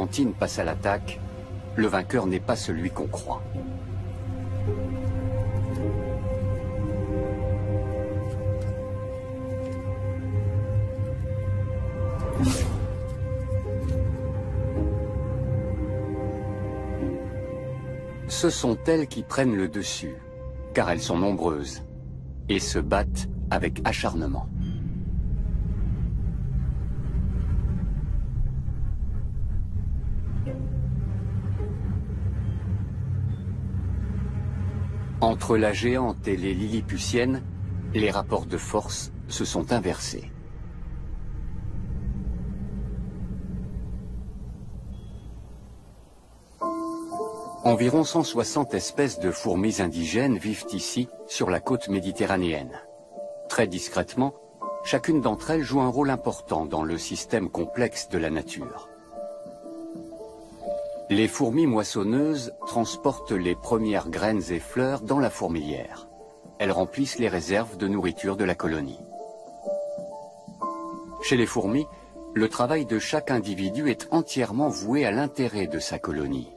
l'Argentine passe à l'attaque, le vainqueur n'est pas celui qu'on croit. Ce sont elles qui prennent le dessus, car elles sont nombreuses, et se battent avec acharnement. Entre la géante et les lilliputiennes, les rapports de force se sont inversés. Environ 160 espèces de fourmis indigènes vivent ici, sur la côte méditerranéenne. Très discrètement, chacune d'entre elles joue un rôle important dans le système complexe de la nature. Les fourmis moissonneuses transportent les premières graines et fleurs dans la fourmilière. Elles remplissent les réserves de nourriture de la colonie. Chez les fourmis, le travail de chaque individu est entièrement voué à l'intérêt de sa colonie.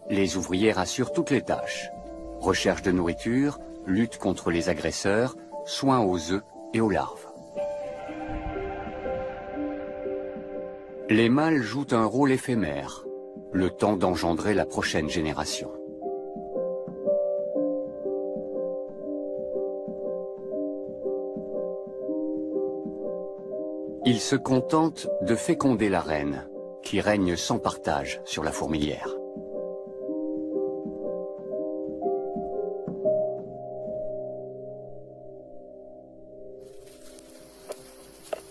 Les ouvrières assurent toutes les tâches. Recherche de nourriture, lutte contre les agresseurs, soins aux œufs et aux larves. Les mâles jouent un rôle éphémère, le temps d'engendrer la prochaine génération. Ils se contentent de féconder la reine, qui règne sans partage sur la fourmilière.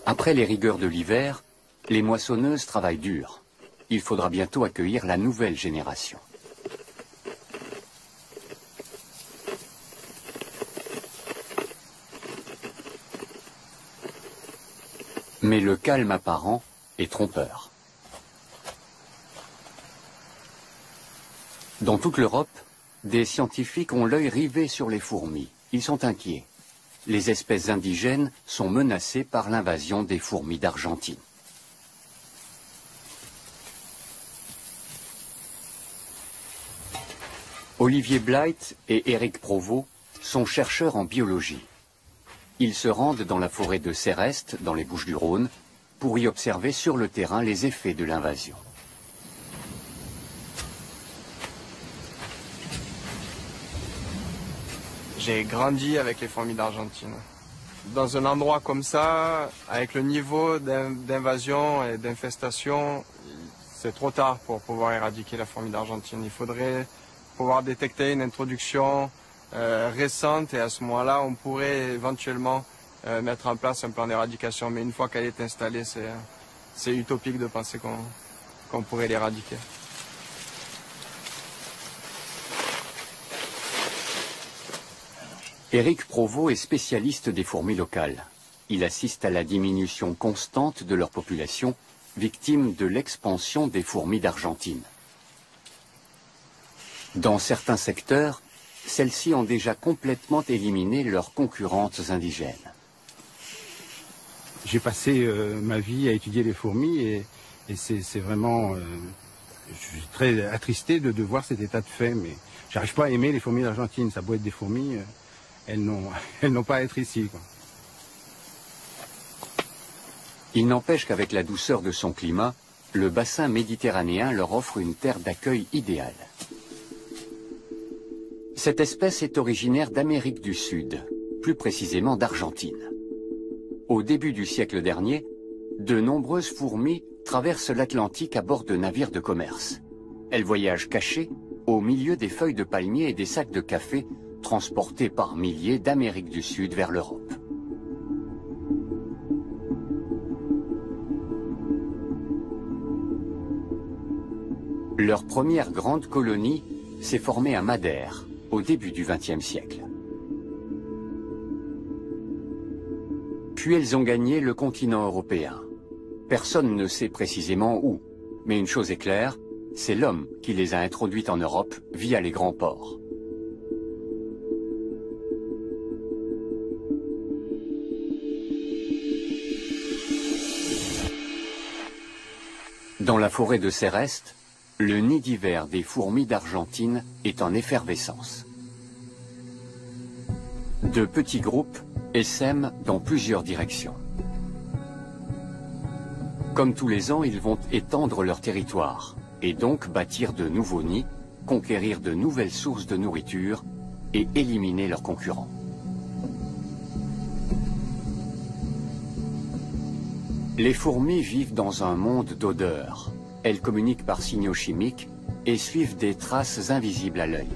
Après les rigueurs de l'hiver, les moissonneuses travaillent dur. Il faudra bientôt accueillir la nouvelle génération. Mais le calme apparent est trompeur. Dans toute l'Europe, des scientifiques ont l'œil rivé sur les fourmis. Ils sont inquiets. Les espèces indigènes sont menacées par l'invasion des fourmis d'Argentine. Olivier Blight et Éric Provost sont chercheurs en biologie. Ils se rendent dans la forêt de Céreste, dans les Bouches-du-Rhône, pour y observer sur le terrain les effets de l'invasion. J'ai grandi avec les fourmis d'Argentine. Dans un endroit comme ça, avec le niveau d'invasion et d'infestation, c'est trop tard pour pouvoir éradiquer la fourmi d'Argentine. Il faudrait pouvoir détecter une introduction récente et à ce moment-là, on pourrait éventuellement mettre en place un plan d'éradication. Mais une fois qu'elle est installée, c'est utopique de penser qu'on pourrait l'éradiquer. Éric Provost est spécialiste des fourmis locales. Il assiste à la diminution constante de leur population, victime de l'expansion des fourmis d'Argentine. Dans certains secteurs, celles-ci ont déjà complètement éliminé leurs concurrentes indigènes. J'ai passé ma vie à étudier les fourmis et c'est vraiment... je suis très attristé de voir cet état de fait, mais j'arrive pas à aimer les fourmis d'Argentine. Ça doit être des fourmis, elles n'ont pas à être ici, quoi. Il n'empêche qu'avec la douceur de son climat, le bassin méditerranéen leur offre une terre d'accueil idéale. Cette espèce est originaire d'Amérique du Sud, plus précisément d'Argentine. Au début du siècle dernier, de nombreuses fourmis traversent l'Atlantique à bord de navires de commerce. Elles voyagent cachées au milieu des feuilles de palmier et des sacs de café transportés par milliers d'Amérique du Sud vers l'Europe. Leur première grande colonie s'est formée à Madère, au début du XXe siècle. Puis elles ont gagné le continent européen. Personne ne sait précisément où, mais une chose est claire, c'est l'homme qui les a introduites en Europe via les grands ports. Dans la forêt de Céreste, le nid d'hiver des fourmis d'Argentine est en effervescence. De petits groupes essaiment dans plusieurs directions. Comme tous les ans, ils vont étendre leur territoire et donc bâtir de nouveaux nids, conquérir de nouvelles sources de nourriture et éliminer leurs concurrents. Les fourmis vivent dans un monde d'odeurs. Elles communiquent par signaux chimiques et suivent des traces invisibles à l'œil.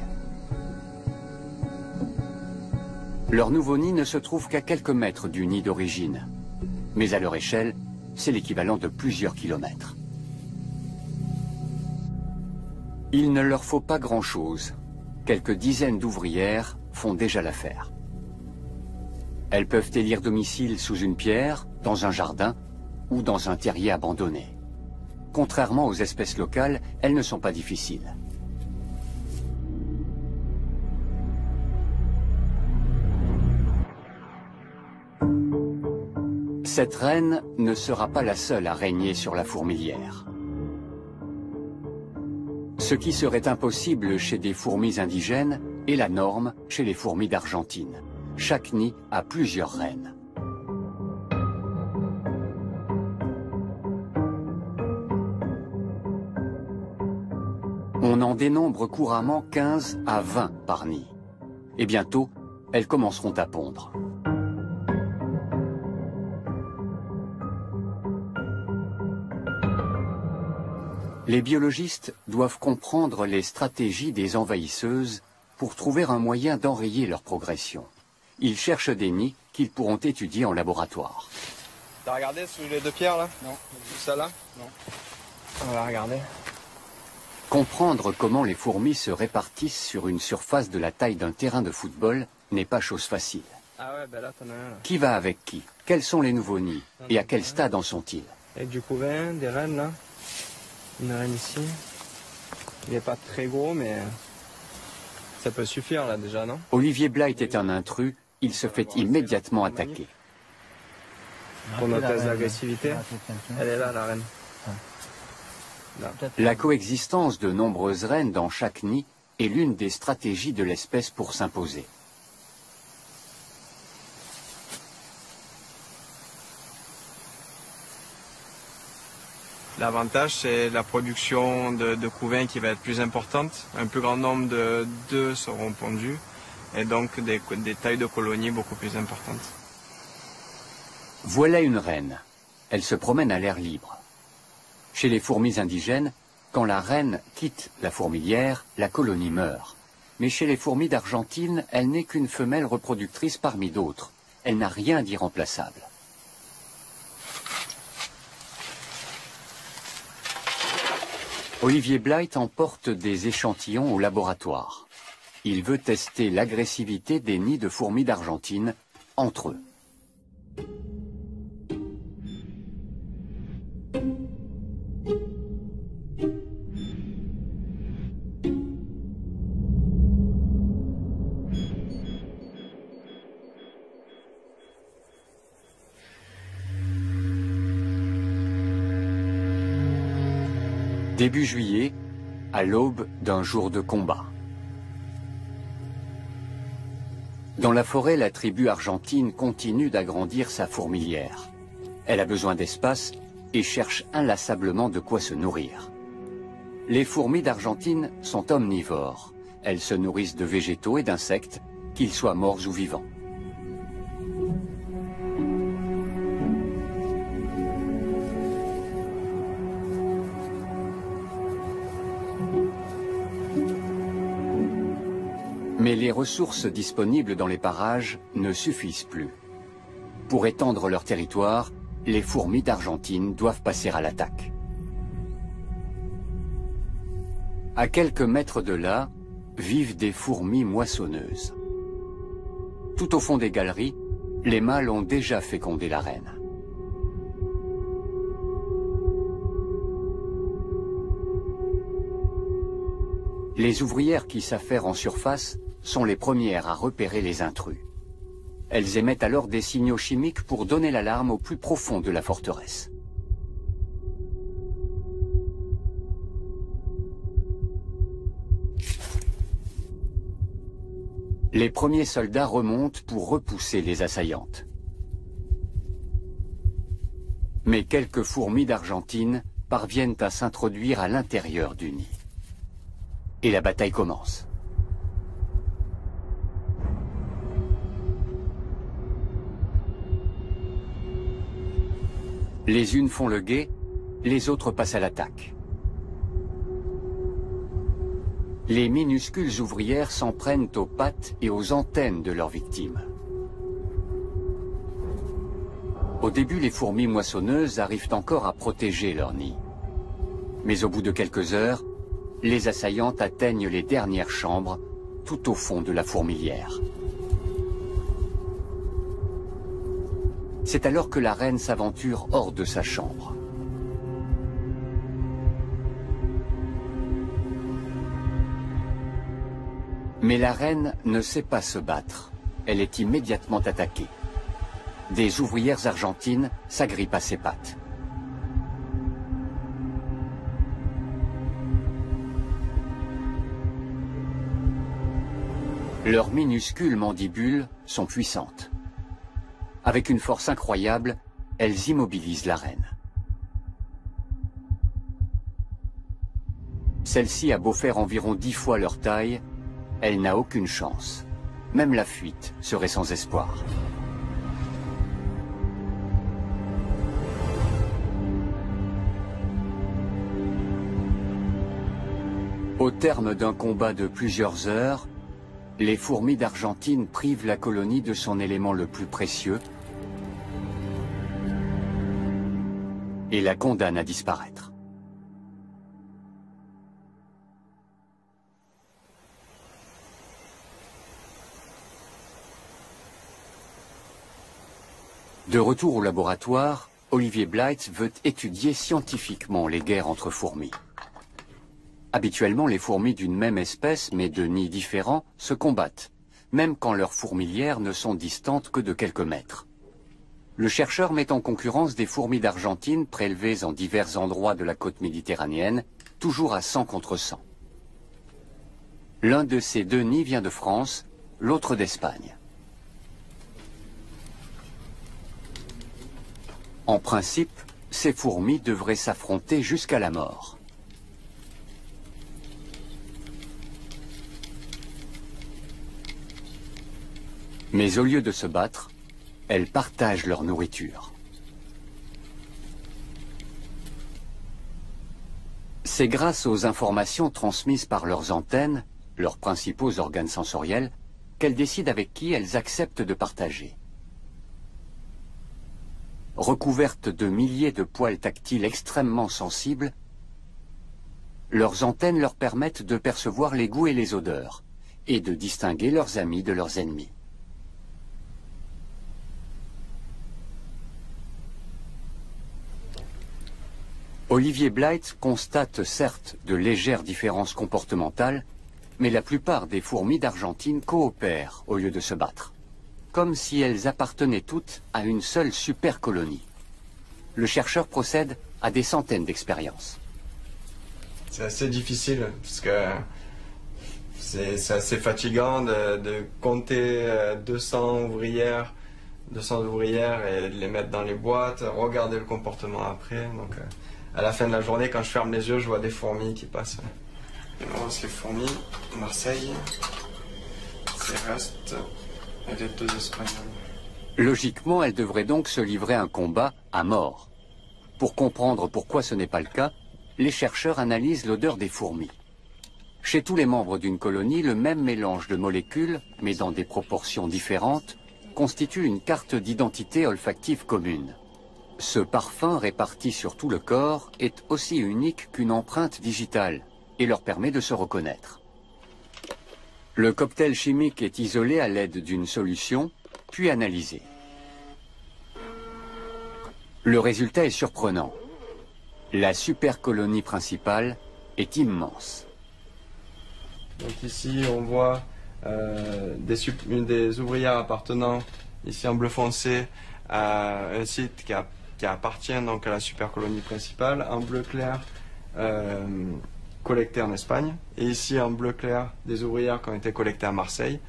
Leur nouveau nid ne se trouve qu'à quelques mètres du nid d'origine, mais à leur échelle, c'est l'équivalent de plusieurs kilomètres. Il ne leur faut pas grand-chose. Quelques dizaines d'ouvrières font déjà l'affaire. Elles peuvent élire domicile sous une pierre, dans un jardin ou dans un terrier abandonné. Contrairement aux espèces locales, elles ne sont pas difficiles. Cette reine ne sera pas la seule à régner sur la fourmilière. Ce qui serait impossible chez des fourmis indigènes est la norme chez les fourmis d'Argentine. Chaque nid a plusieurs reines. On en dénombre couramment 15 à 20 par nid. Et bientôt, elles commenceront à pondre. Les biologistes doivent comprendre les stratégies des envahisseuses pour trouver un moyen d'enrayer leur progression. Ils cherchent des nids qu'ils pourront étudier en laboratoire. T'as regardé sous les deux pierres là? Non. Ça là? Non. On va regarder. Comprendre comment les fourmis se répartissent sur une surface de la taille d'un terrain de football n'est pas chose facile. Ah ouais, ben là t'en as un là. Qui va avec qui? Quels sont les nouveaux nids? Et à quel stade en sont-ils? Avec du couvain, des reines là. Une reine ici. Il n'est pas très gros, mais ça peut suffire là déjà, non? Olivier Blight est un intrus, il se fait immédiatement attaquer. Pour notre test d'agressivité, elle est là, la reine. Là. La coexistence de nombreuses reines dans chaque nid est l'une des stratégies de l'espèce pour s'imposer. L'avantage, c'est la production de couvains qui va être plus importante. Un plus grand nombre d'œufs seront pondus et donc des tailles de colonies beaucoup plus importantes. Voilà une reine. Elle se promène à l'air libre. Chez les fourmis indigènes, quand la reine quitte la fourmilière, la colonie meurt. Mais chez les fourmis d'Argentine, elle n'est qu'une femelle reproductrice parmi d'autres. Elle n'a rien d'irremplaçable. Olivier Blight emporte des échantillons au laboratoire. Il veut tester l'agressivité des nids de fourmis d'Argentine entre eux. Début juillet, à l'aube d'un jour de combat. Dans la forêt, la tribu argentine continue d'agrandir sa fourmilière. Elle a besoin d'espace et cherche inlassablement de quoi se nourrir. Les fourmis d'Argentine sont omnivores. Elles se nourrissent de végétaux et d'insectes, qu'ils soient morts ou vivants. Mais les ressources disponibles dans les parages ne suffisent plus. Pour étendre leur territoire, les fourmis d'Argentine doivent passer à l'attaque. À quelques mètres de là, vivent des fourmis moissonneuses. Tout au fond des galeries, les mâles ont déjà fécondé la reine. Les ouvrières qui s'affairent en surface sont les premières à repérer les intrus. Elles émettent alors des signaux chimiques pour donner l'alarme au plus profond de la forteresse. Les premiers soldats remontent pour repousser les assaillantes. Mais quelques fourmis d'Argentine parviennent à s'introduire à l'intérieur du nid. Et la bataille commence. Les unes font le guet, les autres passent à l'attaque. Les minuscules ouvrières s'en prennent aux pattes et aux antennes de leurs victimes. Au début, les fourmis moissonneuses arrivent encore à protéger leur nid. Mais au bout de quelques heures, les assaillantes atteignent les dernières chambres, tout au fond de la fourmilière. C'est alors que la reine s'aventure hors de sa chambre. Mais la reine ne sait pas se battre. Elle est immédiatement attaquée. Des ouvrières argentines s'agrippent à ses pattes. Leurs minuscules mandibules sont puissantes. Avec une force incroyable, elles immobilisent la reine. Celle-ci a beau faire environ 10 fois leur taille, elle n'a aucune chance. Même la fuite serait sans espoir. Au terme d'un combat de plusieurs heures, les fourmis d'Argentine privent la colonie de son élément le plus précieux et la condamnent à disparaître. De retour au laboratoire, Olivier Blythe veut étudier scientifiquement les guerres entre fourmis. Habituellement, les fourmis d'une même espèce, mais de nids différents, se combattent, même quand leurs fourmilières ne sont distantes que de quelques mètres. Le chercheur met en concurrence des fourmis d'Argentine prélevées en divers endroits de la côte méditerranéenne, toujours à 100 contre 100. L'un de ces deux nids vient de France, l'autre d'Espagne. En principe, ces fourmis devraient s'affronter jusqu'à la mort. Mais au lieu de se battre, elles partagent leur nourriture. C'est grâce aux informations transmises par leurs antennes, leurs principaux organes sensoriels, qu'elles décident avec qui elles acceptent de partager. Recouvertes de milliers de poils tactiles extrêmement sensibles, leurs antennes leur permettent de percevoir les goûts et les odeurs, et de distinguer leurs amis de leurs ennemis. Olivier Blythe constate certes de légères différences comportementales, mais la plupart des fourmis d'Argentine coopèrent au lieu de se battre, comme si elles appartenaient toutes à une seule super colonie. Le chercheur procède à des centaines d'expériences. C'est assez difficile, parce que c'est assez fatigant de compter 200 ouvrières et de les mettre dans les boîtes, regarder le comportement après. Donc, à la fin de la journée, quand je ferme les yeux, je vois des fourmis qui passent. Et on lance les fourmis, Marseille, c'est Rust et les deux Espagnols. Logiquement, elles devraient donc se livrer un combat à mort. Pour comprendre pourquoi ce n'est pas le cas, les chercheurs analysent l'odeur des fourmis. Chez tous les membres d'une colonie, le même mélange de molécules, mais dans des proportions différentes, constitue une carte d'identité olfactive commune. Ce parfum réparti sur tout le corps est aussi unique qu'une empreinte digitale et leur permet de se reconnaître. Le cocktail chimique est isolé à l'aide d'une solution, puis analysé. Le résultat est surprenant. La supercolonie principale est immense. Donc ici on voit des ouvrières appartenant, ici en bleu foncé, à un site qui appartient donc à la supercolonie principale, en bleu clair collectées en Espagne, et ici en bleu clair des ouvrières qui ont été collectées à Marseille.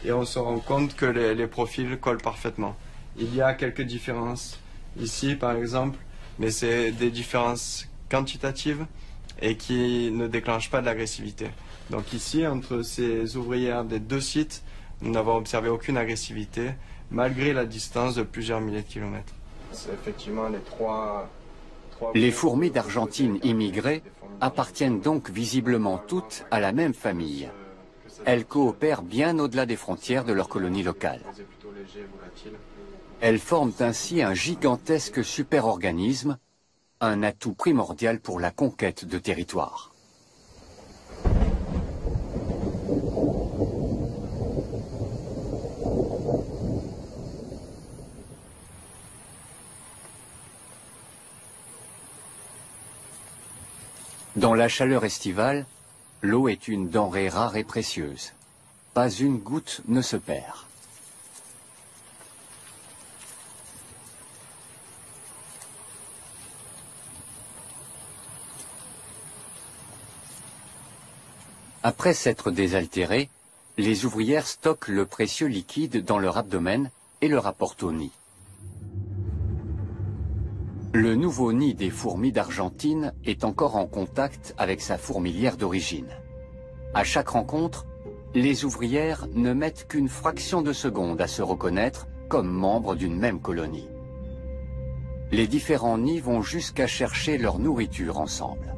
et on se rend compte que les profils collent parfaitement. Il y a quelques différences ici par exemple, mais c'est des différences quantitatives et qui ne déclenchent pas de l'agressivité. Donc ici, entre ces ouvrières des deux sites, nous n'avons observé aucune agressivité, malgré la distance de plusieurs milliers de kilomètres. C'est effectivement les trois Les fourmis d'Argentine immigrées appartiennent donc visiblement toutes à la même famille. Elles coopèrent bien au-delà des frontières de leur colonie locale. Elles forment ainsi un gigantesque superorganisme, un atout primordial pour la conquête de territoires. Dans la chaleur estivale, l'eau est une denrée rare et précieuse. Pas une goutte ne se perd. Après s'être désaltérées, les ouvrières stockent le précieux liquide dans leur abdomen et le rapportent au nid. Le nouveau nid des fourmis d'Argentine est encore en contact avec sa fourmilière d'origine. À chaque rencontre, les ouvrières ne mettent qu'une fraction de seconde à se reconnaître comme membres d'une même colonie. Les différents nids vont jusqu'à chercher leur nourriture ensemble.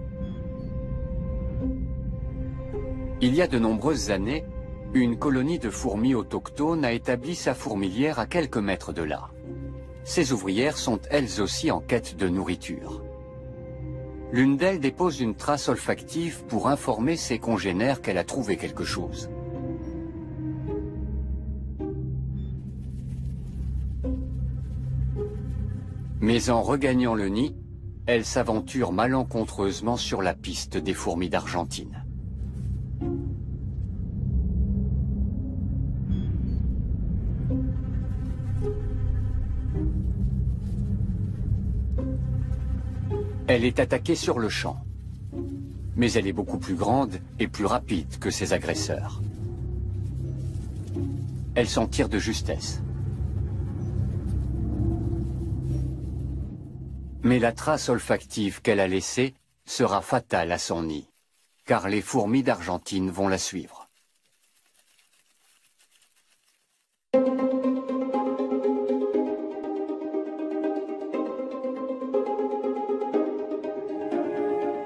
Il y a de nombreuses années, une colonie de fourmis autochtones a établi sa fourmilière à quelques mètres de là. Ces ouvrières sont elles aussi en quête de nourriture. L'une d'elles dépose une trace olfactive pour informer ses congénères qu'elle a trouvé quelque chose. Mais en regagnant le nid, elle s'aventure malencontreusement sur la piste des fourmis d'Argentine. Elle est attaquée sur le champ, mais elle est beaucoup plus grande et plus rapide que ses agresseurs. Elle s'en tire de justesse. Mais la trace olfactive qu'elle a laissée sera fatale à son nid, car les fourmis d'Argentine vont la suivre.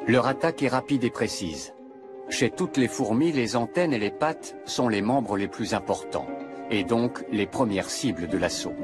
Leur attaque est rapide et précise. Chez toutes les fourmis, les antennes et les pattes sont les membres les plus importants, et donc les premières cibles de l'assaut.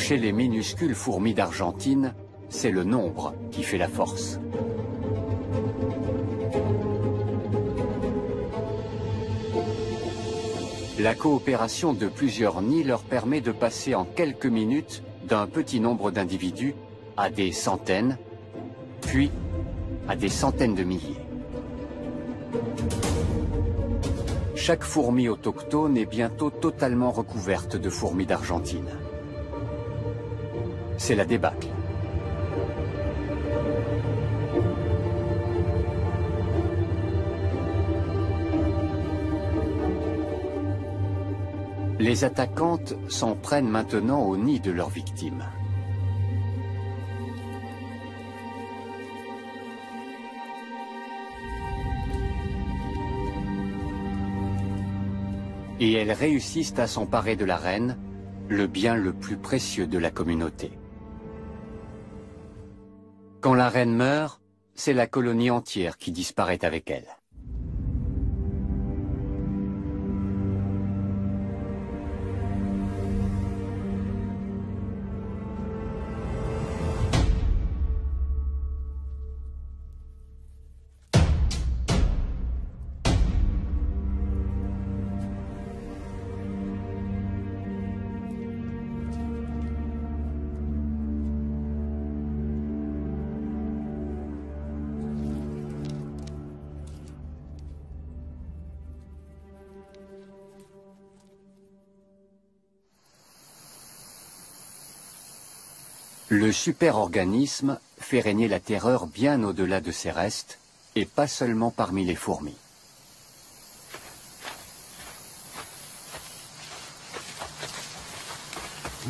Chez les minuscules fourmis d'Argentine, c'est le nombre qui fait la force. La coopération de plusieurs nids leur permet de passer en quelques minutes d'un petit nombre d'individus à des centaines, puis à des centaines de milliers. Chaque fourmi autochtone est bientôt totalement recouverte de fourmis d'Argentine. C'est la débâcle. Les attaquantes s'en prennent maintenant au nid de leurs victimes. Et elles réussissent à s'emparer de la reine, le bien le plus précieux de la communauté. Quand la reine meurt, c'est la colonie entière qui disparaît avec elle. Le superorganisme fait régner la terreur bien au-delà de ses restes, et pas seulement parmi les fourmis.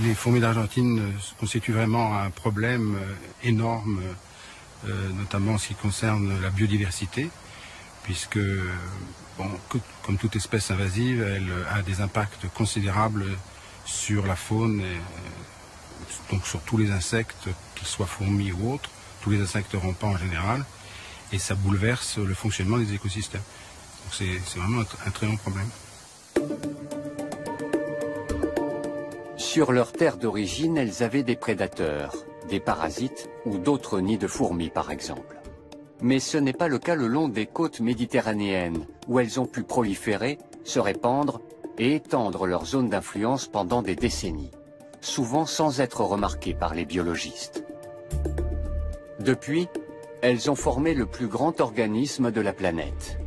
Les fourmis d'Argentine constituent vraiment un problème énorme, notamment en ce qui concerne la biodiversité, puisque, bon, comme toute espèce invasive, elle a des impacts considérables sur la faune, donc sur tous les insectes, qu'ils soient fourmis ou autres, tous les insectes rampants en général, et ça bouleverse le fonctionnement des écosystèmes. Donc c'est vraiment un très grand problème. Sur leur terre d'origine, elles avaient des prédateurs, des parasites ou d'autres nids de fourmis par exemple. Mais ce n'est pas le cas le long des côtes méditerranéennes, où elles ont pu proliférer, se répandre et étendre leur zone d'influence pendant des décennies, souvent sans être remarquées par les biologistes. Depuis, elles ont formé le plus grand organisme de la planète.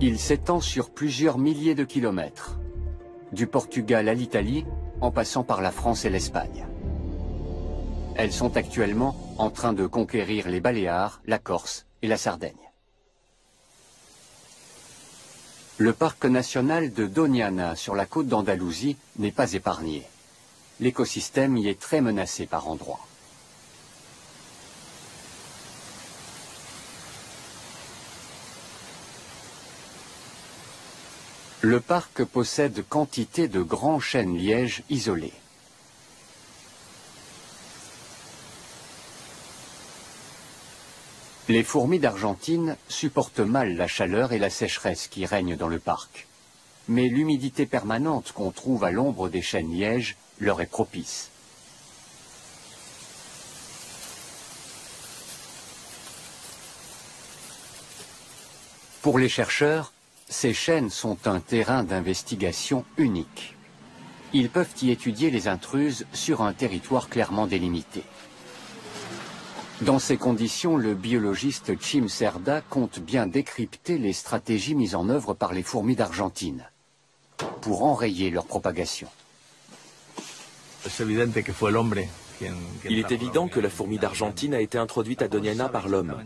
Il s'étend sur plusieurs milliers de kilomètres, du Portugal à l'Italie, en passant par la France et l'Espagne. Elles sont actuellement en train de conquérir les Baléares, la Corse et la Sardaigne. Le parc national de Doñana, sur la côte d'Andalousie, n'est pas épargné. L'écosystème y est très menacé par endroits. Le parc possède quantité de grands chênes-lièges isolés. Les fourmis d'Argentine supportent mal la chaleur et la sécheresse qui règnent dans le parc. Mais l'humidité permanente qu'on trouve à l'ombre des chênes-lièges leur est propice. Pour les chercheurs, ces chênes sont un terrain d'investigation unique. Ils peuvent y étudier les intruses sur un territoire clairement délimité. Dans ces conditions, le biologiste Chim Cerda compte bien décrypter les stratégies mises en œuvre par les fourmis d'Argentine pour enrayer leur propagation. Il est évident que la fourmi d'Argentine a été introduite à Doñana par l'homme.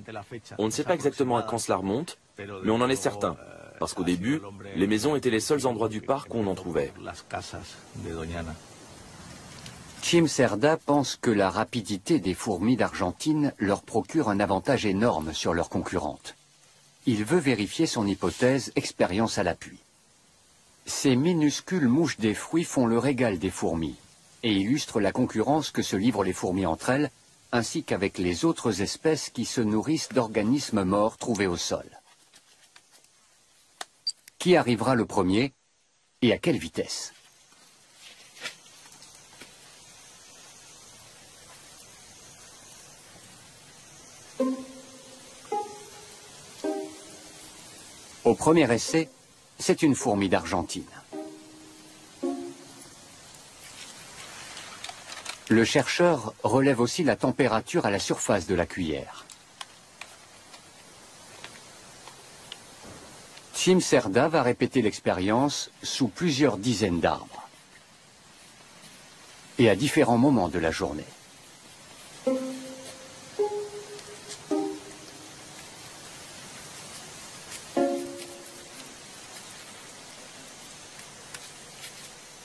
On ne sait pas exactement à quand cela remonte, mais on en est certain. Parce qu'au début, les maisons étaient les seuls endroits du parc où on en trouvait. Chim Cerda pense que la rapidité des fourmis d'Argentine leur procure un avantage énorme sur leurs concurrentes. Il veut vérifier son hypothèse, expérience à l'appui. Ces minuscules mouches des fruits font le régal des fourmis et illustrent la concurrence que se livrent les fourmis entre elles, ainsi qu'avec les autres espèces qui se nourrissent d'organismes morts trouvés au sol. Qui arrivera le premier et à quelle vitesse? Au premier essai, c'est une fourmi d'Argentine. Le chercheur relève aussi la température à la surface de la cuillère. Chim Cerda va répéter l'expérience sous plusieurs dizaines d'arbres et à différents moments de la journée.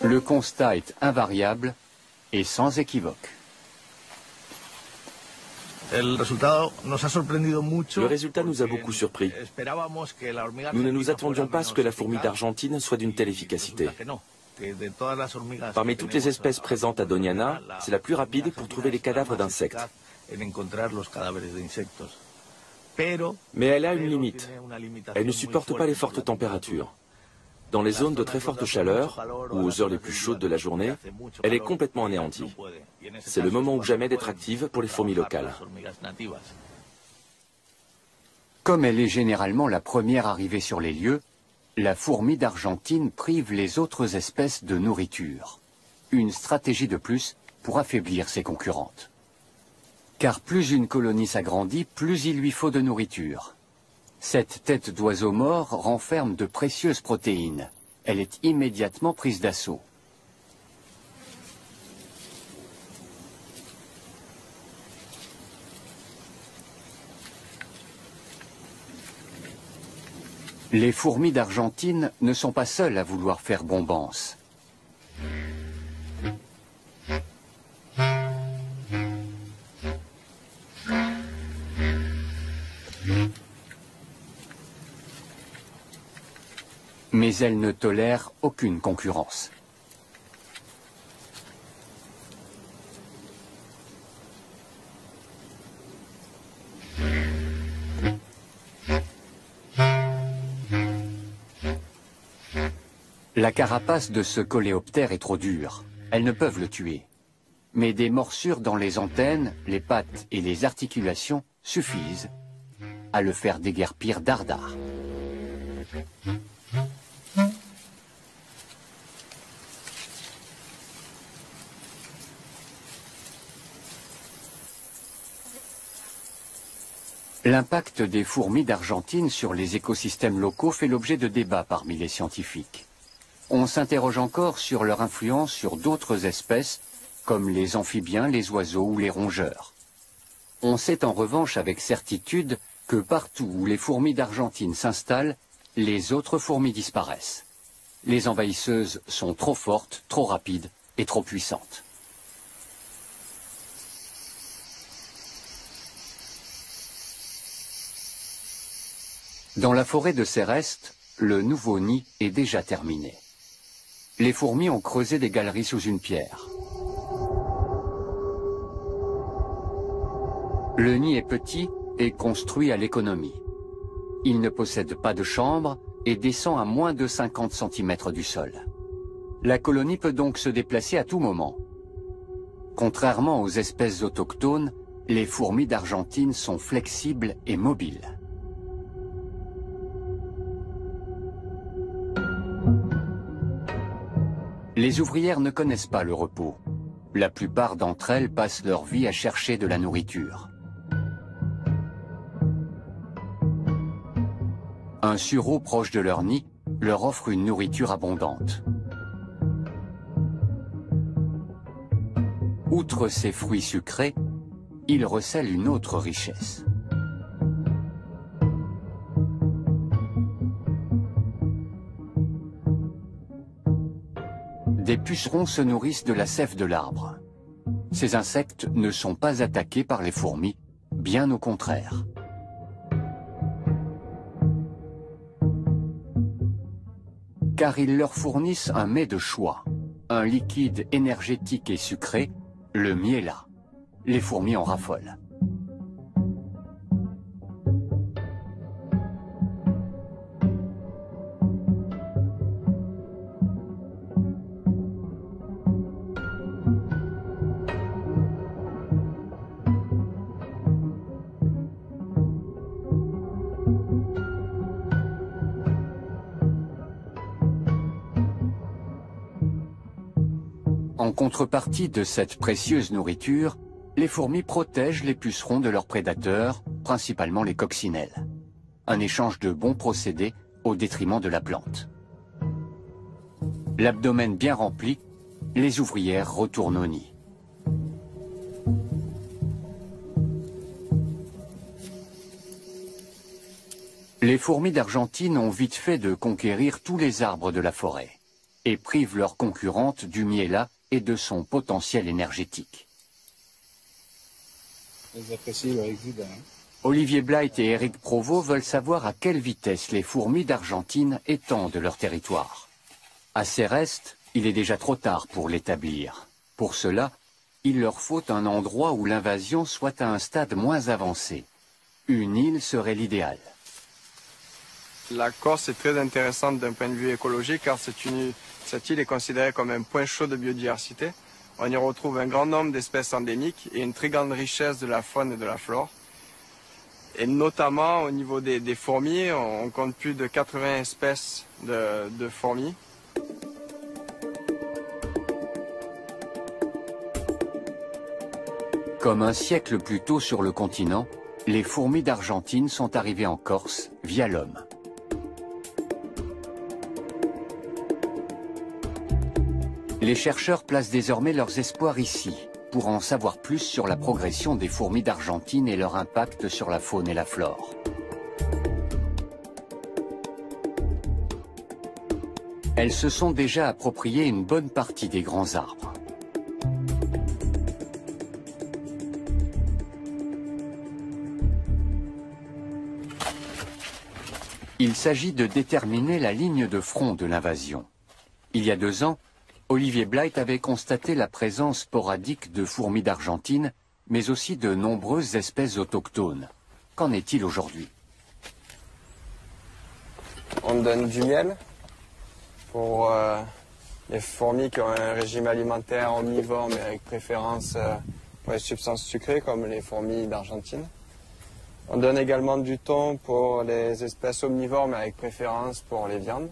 Le constat est invariable et sans équivoque. Le résultat nous a beaucoup surpris. Nous ne nous attendions pas à ce que la fourmi d'Argentine soit d'une telle efficacité. Parmi toutes les espèces présentes à Doñana, c'est la plus rapide pour trouver les cadavres d'insectes. Mais elle a une limite. Elle ne supporte pas les fortes températures. Dans les zones de très forte chaleur, ou aux heures les plus chaudes de la journée, elle est complètement anéantie. C'est le moment ou jamais d'être active pour les fourmis locales. Comme elle est généralement la première arrivée sur les lieux, la fourmi d'Argentine prive les autres espèces de nourriture. Une stratégie de plus pour affaiblir ses concurrentes. Car plus une colonie s'agrandit, plus il lui faut de nourriture. Cette tête d'oiseau mort renferme de précieuses protéines. Elle est immédiatement prise d'assaut. Les fourmis d'Argentine ne sont pas seules à vouloir faire bombance. Mais elles ne tolèrent aucune concurrence. La carapace de ce coléoptère est trop dure. Elles ne peuvent le tuer. Mais des morsures dans les antennes, les pattes et les articulations suffisent à le faire déguerpir dardard. L'impact des fourmis d'Argentine sur les écosystèmes locaux fait l'objet de débats parmi les scientifiques. On s'interroge encore sur leur influence sur d'autres espèces, comme les amphibiens, les oiseaux ou les rongeurs. On sait en revanche avec certitude que partout où les fourmis d'Argentine s'installent, les autres fourmis disparaissent. Les envahisseuses sont trop fortes, trop rapides et trop puissantes. Dans la forêt de Céreste, le nouveau nid est déjà terminé. Les fourmis ont creusé des galeries sous une pierre. Le nid est petit et construit à l'économie. Il ne possède pas de chambre et descend à moins de 50 cm du sol. La colonie peut donc se déplacer à tout moment. Contrairement aux espèces autochtones, les fourmis d'Argentine sont flexibles et mobiles. Les ouvrières ne connaissent pas le repos. La plupart d'entre elles passent leur vie à chercher de la nourriture. Un sureau proche de leur nid leur offre une nourriture abondante. Outre ces fruits sucrés, ils recèlent une autre richesse. Des pucerons se nourrissent de la sève de l'arbre. Ces insectes ne sont pas attaqués par les fourmis, bien au contraire. Car ils leur fournissent un mets de choix, un liquide énergétique et sucré, le miela. Les fourmis en raffolent. En contrepartie de cette précieuse nourriture, les fourmis protègent les pucerons de leurs prédateurs, principalement les coccinelles. Un échange de bons procédés au détriment de la plante. L'abdomen bien rempli, les ouvrières retournent au nid. Les fourmis d'Argentine ont vite fait de conquérir tous les arbres de la forêt et privent leurs concurrentes du miela et de son potentiel énergétique. Olivier Blight et Éric Provost veulent savoir à quelle vitesse les fourmis d'Argentine étendent leur territoire. À Céreste, il est déjà trop tard pour l'établir. Pour cela, il leur faut un endroit où l'invasion soit à un stade moins avancé. Une île serait l'idéal. La Corse est très intéressante d'un point de vue écologique car cette île est considérée comme un point chaud de biodiversité. On y retrouve un grand nombre d'espèces endémiques et une très grande richesse de la faune et de la flore. Et notamment au niveau des fourmis, on compte plus de 80 espèces de fourmis. Comme un siècle plus tôt sur le continent, les fourmis d'Argentine sont arrivées en Corse via l'homme. Les chercheurs placent désormais leurs espoirs ici, pour en savoir plus sur la progression des fourmis d'Argentine et leur impact sur la faune et la flore. elles se sont déjà appropriées une bonne partie des grands arbres. Il s'agit de déterminer la ligne de front de l'invasion. Il y a 2 ans, Olivier Blight avait constaté la présence sporadique de fourmis d'Argentine, mais aussi de nombreuses espèces autochtones. Qu'en est-il aujourd'hui? On donne du miel pour les fourmis qui ont un régime alimentaire omnivore, mais avec préférence pour les substances sucrées, comme les fourmis d'Argentine. On donne également du thon pour les espèces omnivores, mais avec préférence pour les viandes.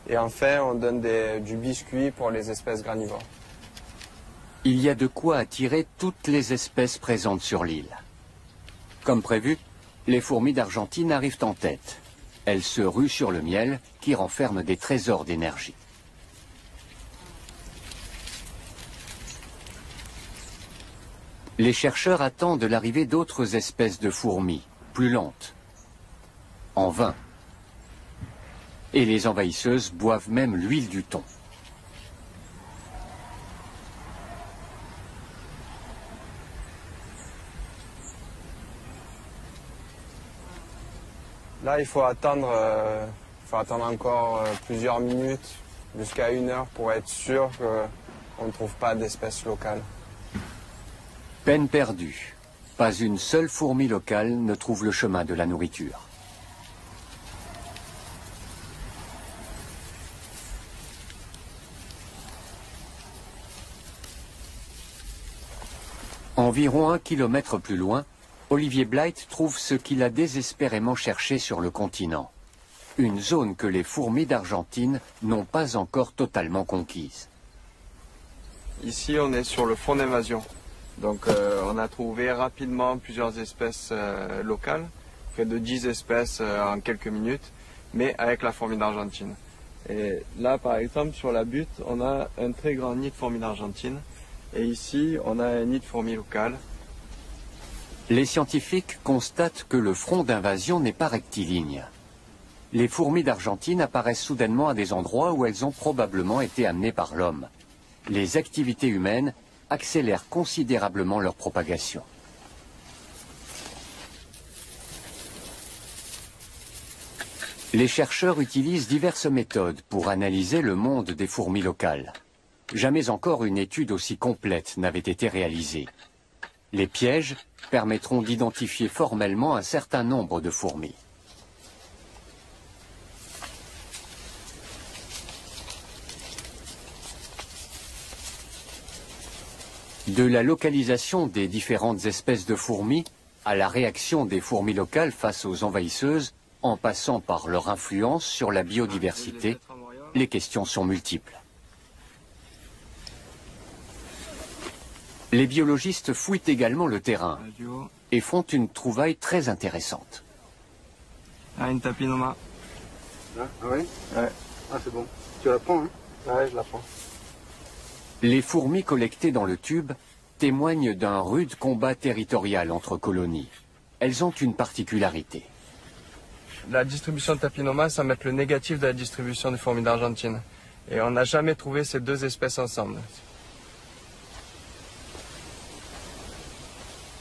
Et enfin, on donne du biscuit pour les espèces granivores. Il y a de quoi attirer toutes les espèces présentes sur l'île. Comme prévu, les fourmis d'Argentine arrivent en tête. Elles se ruent sur le miel qui renferme des trésors d'énergie. Les chercheurs attendent l'arrivée d'autres espèces de fourmis, plus lentes. En vain. Et les envahisseuses boivent même l'huile du thon. Là, il faut attendre encore plusieurs minutes, jusqu'à 1 heure, pour être sûr qu'on ne trouve pas d'espèces locales. Peine perdue. Pas une seule fourmi locale ne trouve le chemin de la nourriture. Environ 1 kilomètre plus loin, Olivier Blight trouve ce qu'il a désespérément cherché sur le continent. Une zone que les fourmis d'Argentine n'ont pas encore totalement conquise. Ici, on est sur le front d'invasion. Donc, on a trouvé rapidement plusieurs espèces locales, près de 10 espèces en quelques minutes, mais avec la fourmi d'Argentine. Et là, par exemple, sur la butte, on a un très grand nid de fourmis d'Argentine. Et ici, on a un nid de fourmis locales. Les scientifiques constatent que le front d'invasion n'est pas rectiligne. Les fourmis d'Argentine apparaissent soudainement à des endroits où elles ont probablement été amenées par l'homme. Les activités humaines accélèrent considérablement leur propagation. Les chercheurs utilisent diverses méthodes pour analyser le monde des fourmis locales. Jamais encore une étude aussi complète n'avait été réalisée. Les pièges permettront d'identifier formellement un certain nombre de fourmis. De la localisation des différentes espèces de fourmis à la réaction des fourmis locales face aux envahisseuses, en passant par leur influence sur la biodiversité, les questions sont multiples. Les biologistes fouillent également le terrain et font une trouvaille très intéressante. Ah, une tapinoma. Ah oui? Ouais. Ah c'est bon. Tu la prends, hein? Ouais, je la prends. Les fourmis collectées dans le tube témoignent d'un rude combat territorial entre colonies. Elles ont une particularité. La distribution de tapinoma, ça va être le négatif de la distribution des fourmis d'Argentine. Et on n'a jamais trouvé ces 2 espèces ensemble.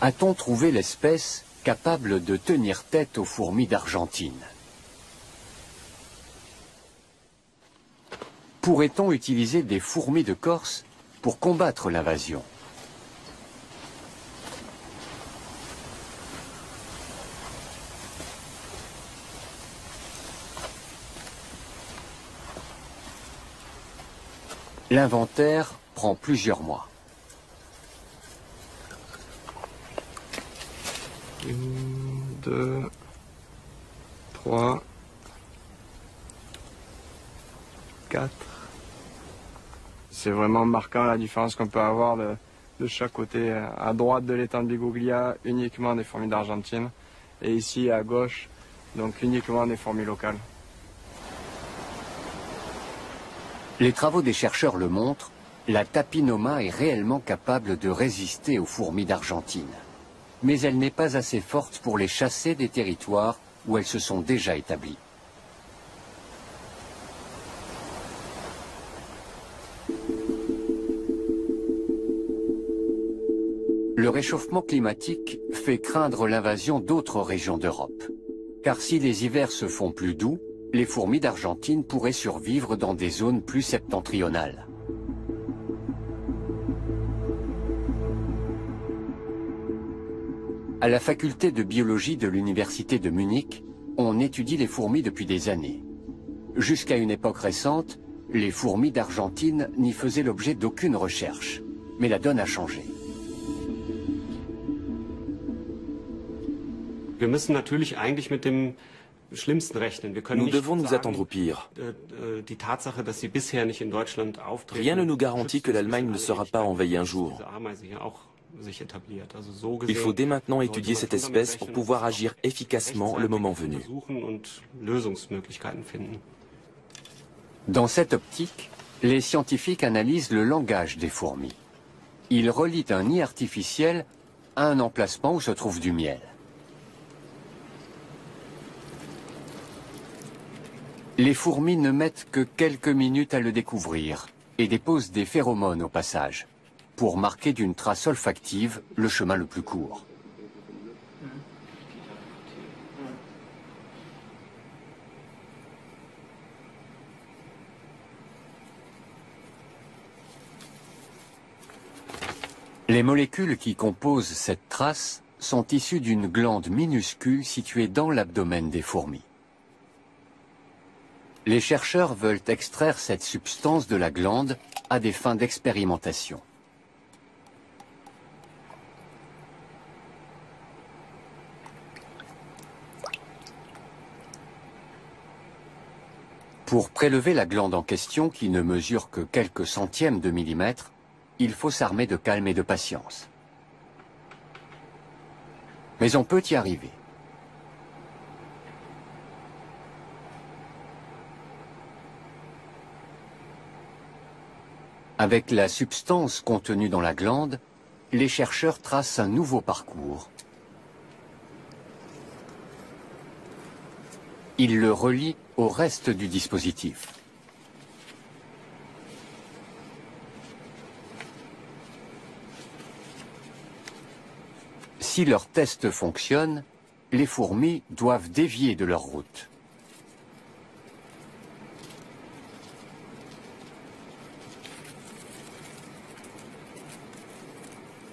A-t-on trouvé l'espèce capable de tenir tête aux fourmis d'Argentine? Pourrait-on utiliser des fourmis de Corse pour combattre l'invasion? L'inventaire prend plusieurs mois. 1, 2, 3, 4. C'est vraiment marquant la différence qu'on peut avoir de chaque côté. À droite de l'étang de Biguglia, uniquement des fourmis d'Argentine. Et ici, à gauche, donc uniquement des fourmis locales. Les travaux des chercheurs le montrent, la tapinoma est réellement capable de résister aux fourmis d'Argentine. Mais elle n'est pas assez forte pour les chasser des territoires où elles se sont déjà établies. Le réchauffement climatique fait craindre l'invasion d'autres régions d'Europe. Car si les hivers se font plus doux, les fourmis d'Argentine pourraient survivre dans des zones plus septentrionales. À la faculté de biologie de l'université de Munich, on étudie les fourmis depuis des années. Jusqu'à une époque récente, les fourmis d'Argentine n'y faisaient l'objet d'aucune recherche. Mais la donne a changé. Nous devons nous attendre au pire. Rien ne nous garantit que l'Allemagne ne sera pas envahie un jour. Il faut dès maintenant étudier cette espèce pour pouvoir agir efficacement le moment venu. Dans cette optique, les scientifiques analysent le langage des fourmis. Ils relient un nid artificiel à un emplacement où se trouve du miel. Les fourmis ne mettent que quelques minutes à le découvrir et déposent des phéromones au passage, pour marquer d'une trace olfactive le chemin le plus court. Les molécules qui composent cette trace sont issues d'une glande minuscule située dans l'abdomen des fourmis. Les chercheurs veulent extraire cette substance de la glande à des fins d'expérimentation. Pour prélever la glande en question, qui ne mesure que quelques centièmes de millimètre, il faut s'armer de calme et de patience. Mais on peut y arriver. Avec la substance contenue dans la glande, les chercheurs tracent un nouveau parcours. Ils le relient au reste du dispositif. Si leur test fonctionne, les fourmis doivent dévier de leur route.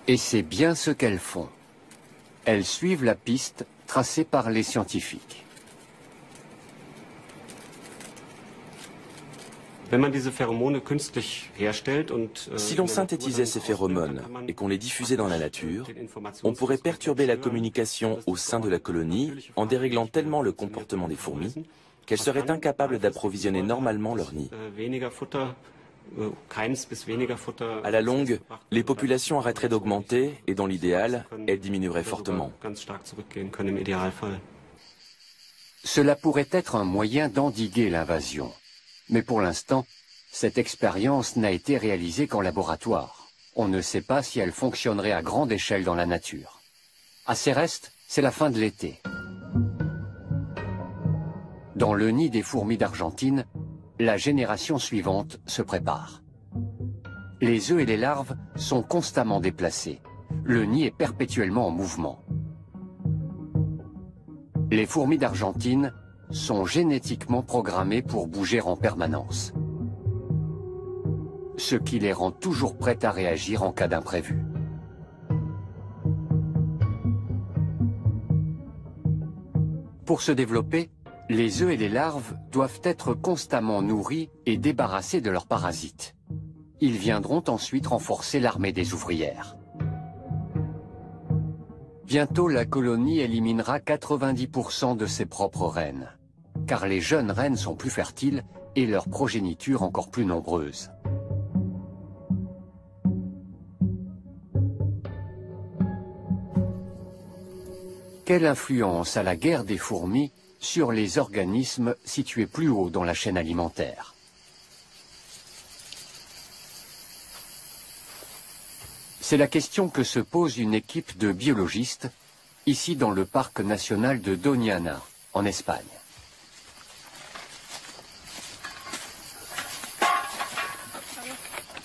Et c'est bien ce qu'elles font. Elles suivent la piste tracée par les scientifiques. Si l'on synthétisait ces phéromones et qu'on les diffusait dans la nature, on pourrait perturber la communication au sein de la colonie en déréglant tellement le comportement des fourmis qu'elles seraient incapables d'approvisionner normalement leur nid. À la longue, les populations arrêteraient d'augmenter et dans l'idéal, elles diminueraient fortement. Cela pourrait être un moyen d'endiguer l'invasion. Mais pour l'instant, cette expérience n'a été réalisée qu'en laboratoire. On ne sait pas si elle fonctionnerait à grande échelle dans la nature. À ces restes, c'est la fin de l'été. Dans le nid des fourmis d'Argentine, la génération suivante se prépare. Les œufs et les larves sont constamment déplacés. Le nid est perpétuellement en mouvement. Les fourmis d'Argentine sont génétiquement programmées pour bouger en permanence, ce qui les rend toujours prêtes à réagir en cas d'imprévu. Pour se développer, les œufs et les larves doivent être constamment nourris et débarrassés de leurs parasites. Ils viendront ensuite renforcer l'armée des ouvrières. Bientôt, la colonie éliminera 90% de ses propres reines, car les jeunes reines sont plus fertiles et leur progéniture encore plus nombreuse. Quelle influence a la guerre des fourmis sur les organismes situés plus haut dans la chaîne alimentaire? C'est la question que se pose une équipe de biologistes, ici dans le parc national de Doñana, en Espagne.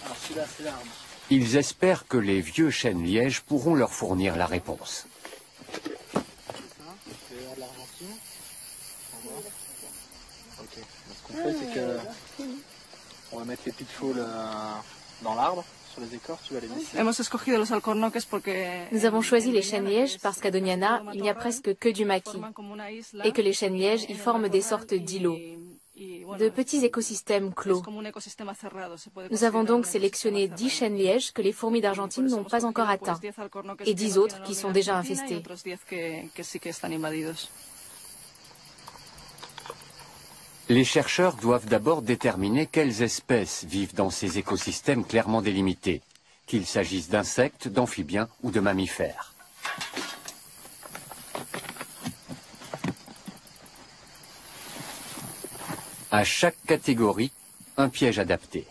Alors celui-là, c'est l'arbre. Ils espèrent que les vieux chênes-lièges pourront leur fournir la réponse. Ce qu'on fait, c'est que on va mettre les pitfalls dans l'arbre, sur les écorces, tu vas les laisser. Nous avons choisi les chênes-lièges parce qu'à Doñana, il n'y a presque que du maquis et que les chênes-lièges y forment des sortes d'îlots, de petits écosystèmes clos. Nous avons donc sélectionné 10 chênes-lièges que les fourmis d'Argentine n'ont pas encore atteints et 10 autres qui sont déjà infestés. Les chercheurs doivent d'abord déterminer quelles espèces vivent dans ces écosystèmes clairement délimités, qu'il s'agisse d'insectes, d'amphibiens ou de mammifères. À chaque catégorie, un piège adapté.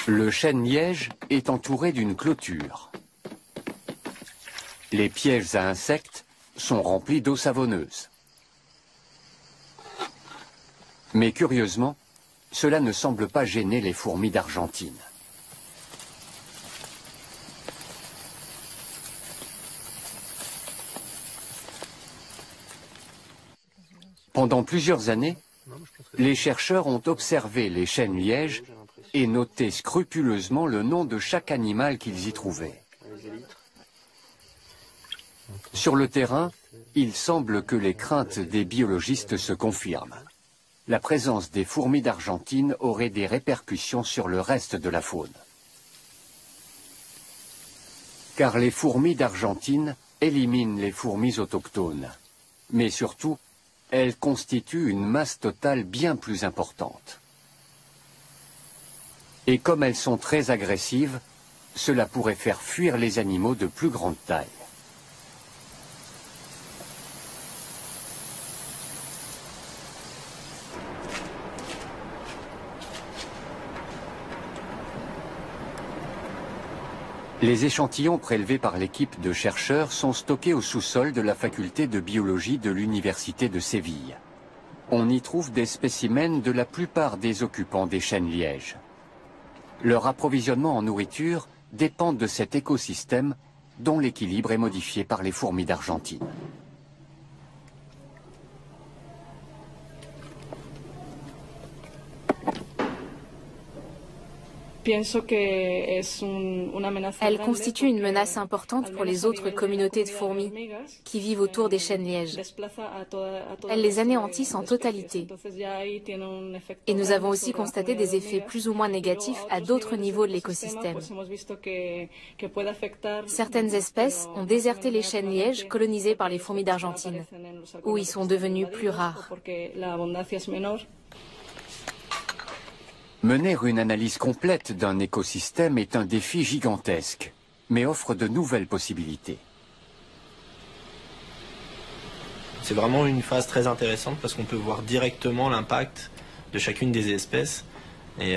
Le chêne-liège est entouré d'une clôture. Les pièges à insectes sont remplis d'eau savonneuse. Mais curieusement, cela ne semble pas gêner les fourmis d'Argentine. Pendant plusieurs années, les chercheurs ont observé les chênes-lièges et noté scrupuleusement le nom de chaque animal qu'ils y trouvaient. Sur le terrain, il semble que les craintes des biologistes se confirment. La présence des fourmis d'Argentine aurait des répercussions sur le reste de la faune. Car les fourmis d'Argentine éliminent les fourmis autochtones. Mais surtout, elles constituent une masse totale bien plus importante. Et comme elles sont très agressives, cela pourrait faire fuir les animaux de plus grande taille. Les échantillons prélevés par l'équipe de chercheurs sont stockés au sous-sol de la faculté de biologie de l'université de Séville. On y trouve des spécimens de la plupart des occupants des chênes-lièges. Leur approvisionnement en nourriture dépend de cet écosystème dont l'équilibre est modifié par les fourmis d'Argentine. Elle constitue une menace importante pour les autres communautés de fourmis qui vivent autour des chênes-lièges. Elles les anéantissent en totalité. Et nous avons aussi constaté des effets plus ou moins négatifs à d'autres niveaux de l'écosystème. Certaines espèces ont déserté les chênes-lièges colonisés par les fourmis d'Argentine, où ils sont devenus plus rares. Mener une analyse complète d'un écosystème est un défi gigantesque, mais offre de nouvelles possibilités. C'est vraiment une phase très intéressante parce qu'on peut voir directement l'impact de chacune des espèces. Et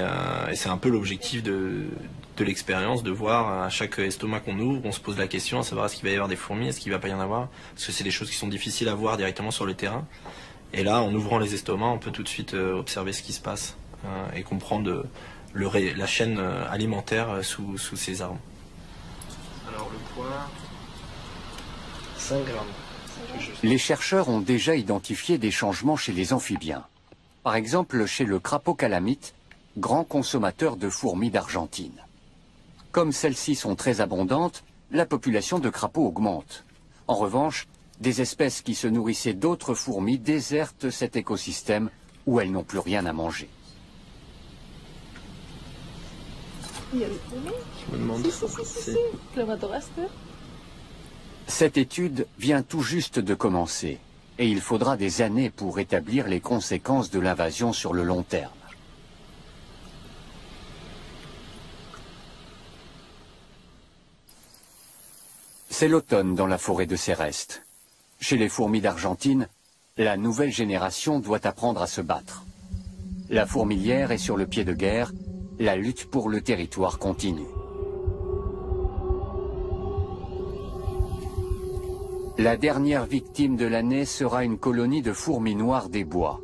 c'est un peu l'objectif de l'expérience, de voir à chaque estomac qu'on ouvre, on se pose la question à savoir est-ce qu'il va y avoir des fourmis, est-ce qu'il ne va pas y en avoir, parce que c'est des choses qui sont difficiles à voir directement sur le terrain. Et là, en ouvrant les estomacs, on peut tout de suite observer ce qui se passe. Et comprendre la chaîne alimentaire sous ces arbres. Alors le poids, 5 grammes. Les chercheurs ont déjà identifié des changements chez les amphibiens. Par exemple chez le crapaud calamite, grand consommateur de fourmis d'Argentine. Comme celles-ci sont très abondantes, la population de crapauds augmente. En revanche, des espèces qui se nourrissaient d'autres fourmis désertent cet écosystème où elles n'ont plus rien à manger. Je me demande si... Cette étude vient tout juste de commencer et il faudra des années pour établir les conséquences de l'invasion sur le long terme. C'est l'automne dans la forêt de Céreste. Chez les fourmis d'Argentine, la nouvelle génération doit apprendre à se battre. La fourmilière est sur le pied de guerre. La lutte pour le territoire continue. La dernière victime de l'année sera une colonie de fourmis noires des bois.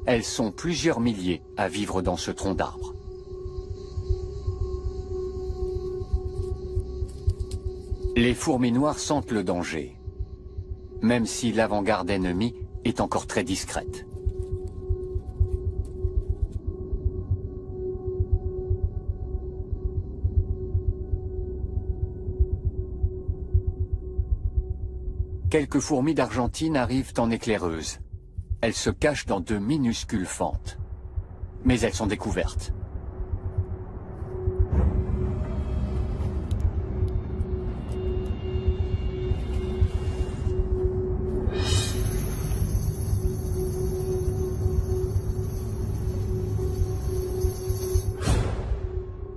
Elles sont plusieurs milliers à vivre dans ce tronc d'arbre. Les fourmis noires sentent le danger, même si l'avant-garde ennemie est encore très discrète. Quelques fourmis d'Argentine arrivent en éclaireuse. Elles se cachent dans de minuscules fentes. Mais elles sont découvertes.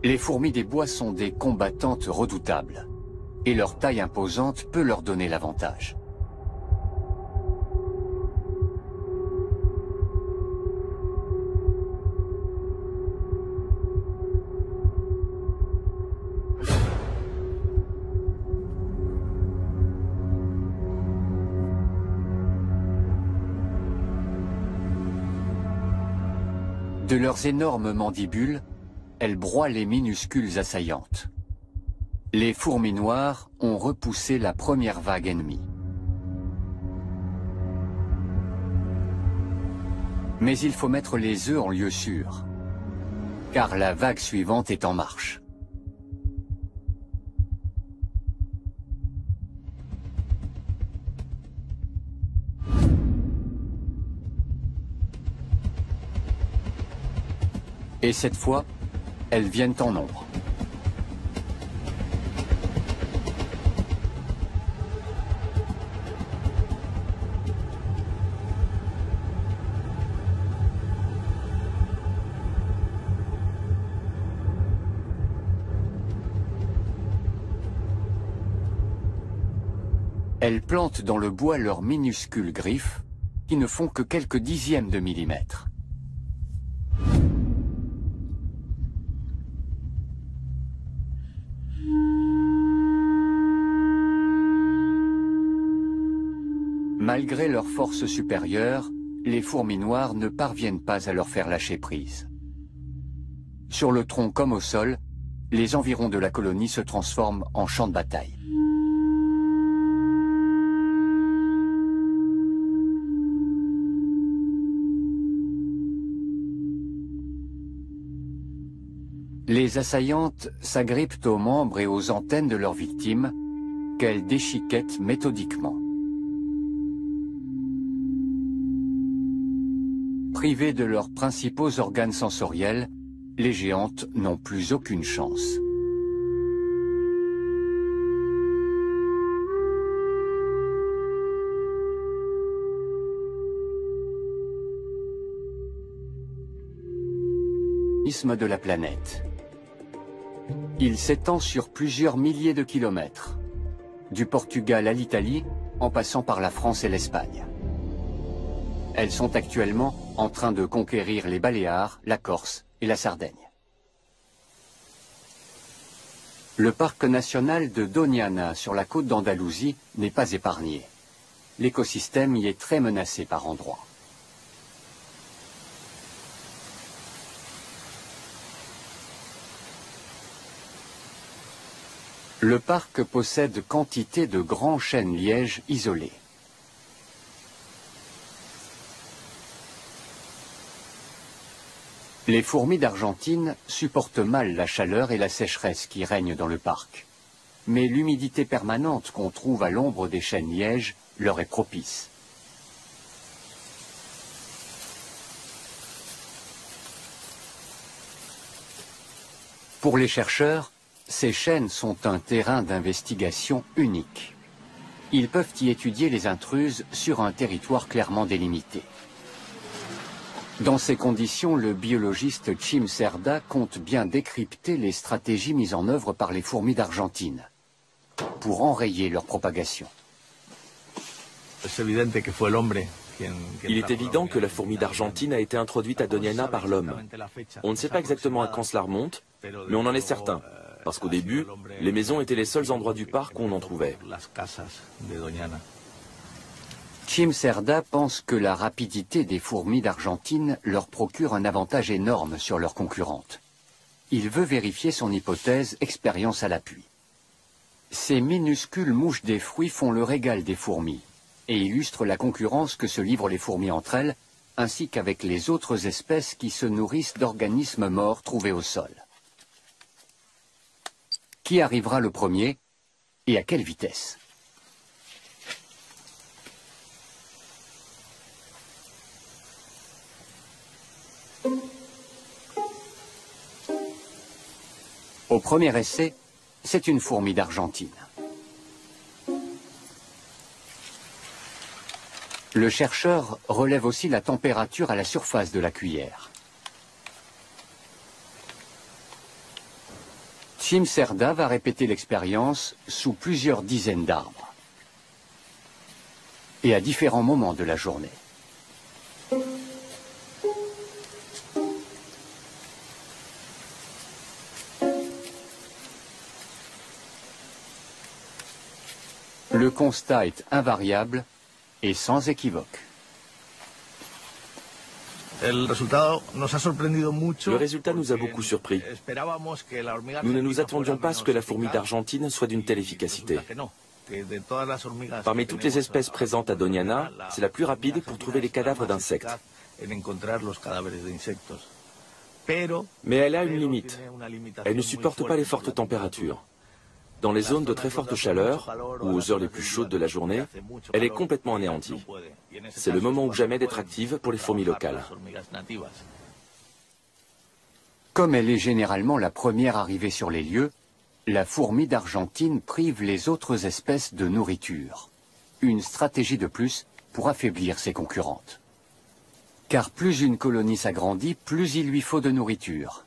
Les fourmis des bois sont des combattantes redoutables. Et leur taille imposante peut leur donner l'avantage. De leurs énormes mandibules, elles broient les minuscules assaillantes. Les fourmis noires ont repoussé la première vague ennemie. Mais il faut mettre les œufs en lieu sûr, car la vague suivante est en marche. Et cette fois, elles viennent en nombre. Elles plantent dans le bois leurs minuscules griffes, qui ne font que quelques dixièmes de millimètre. Malgré leur force supérieure, les fourmis noires ne parviennent pas à leur faire lâcher prise. Sur le tronc comme au sol, les environs de la colonie se transforment en champ de bataille. Les assaillantes s'agrippent aux membres et aux antennes de leurs victimes, qu'elles déchiquettent méthodiquement. Privées de leurs principaux organes sensoriels, les géantes n'ont plus aucune chance. De la planète. Il s'étend sur plusieurs milliers de kilomètres, du Portugal à l'Italie, en passant par la France et l'Espagne. Elles sont actuellement en train de conquérir les Baléares, la Corse et la Sardaigne. Le parc national de Doñana, sur la côte d'Andalousie, n'est pas épargné. L'écosystème y est très menacé par endroits. Le parc possède quantité de grands chênes-lièges isolés. Les fourmis d'Argentine supportent mal la chaleur et la sécheresse qui règnent dans le parc. Mais l'humidité permanente qu'on trouve à l'ombre des chênes-lièges leur est propice. Pour les chercheurs, ces chênes sont un terrain d'investigation unique. Ils peuvent y étudier les intruses sur un territoire clairement délimité. Dans ces conditions, le biologiste Chim Cerda compte bien décrypter les stratégies mises en œuvre par les fourmis d'Argentine pour enrayer leur propagation. Il est évident que la fourmi d'Argentine a été introduite à Doñana par l'homme. On ne sait pas exactement à quand cela remonte, mais on en est certain, parce qu'au début, les maisons étaient les seuls endroits du parc où on en trouvait. Cimcerda pense que la rapidité des fourmis d'Argentine leur procure un avantage énorme sur leurs concurrentes. Il veut vérifier son hypothèse, expérience à l'appui. Ces minuscules mouches des fruits font le régal des fourmis et illustrent la concurrence que se livrent les fourmis entre elles, ainsi qu'avec les autres espèces qui se nourrissent d'organismes morts trouvés au sol. Qui arrivera le premier et à quelle vitesse? Au premier essai, c'est une fourmi d'Argentine. Le chercheur relève aussi la température à la surface de la cuillère. Cimcerda va répéter l'expérience sous plusieurs dizaines d'arbres et à différents moments de la journée. Le constat est invariable et sans équivoque. Le résultat nous a beaucoup surpris. Nous ne nous attendions pas à ce que la fourmi d'Argentine soit d'une telle efficacité. Parmi toutes les espèces présentes à Doñana, c'est la plus rapide pour trouver les cadavres d'insectes. Mais elle a une limite. Elle ne supporte pas les fortes températures. Dans les zones de très forte chaleur, ou aux heures les plus chaudes de la journée, elle est complètement anéantie. C'est le moment ou jamais d'être active pour les fourmis locales. Comme elle est généralement la première arrivée sur les lieux, la fourmi d'Argentine prive les autres espèces de nourriture. Une stratégie de plus pour affaiblir ses concurrentes. Car plus une colonie s'agrandit, plus il lui faut de nourriture.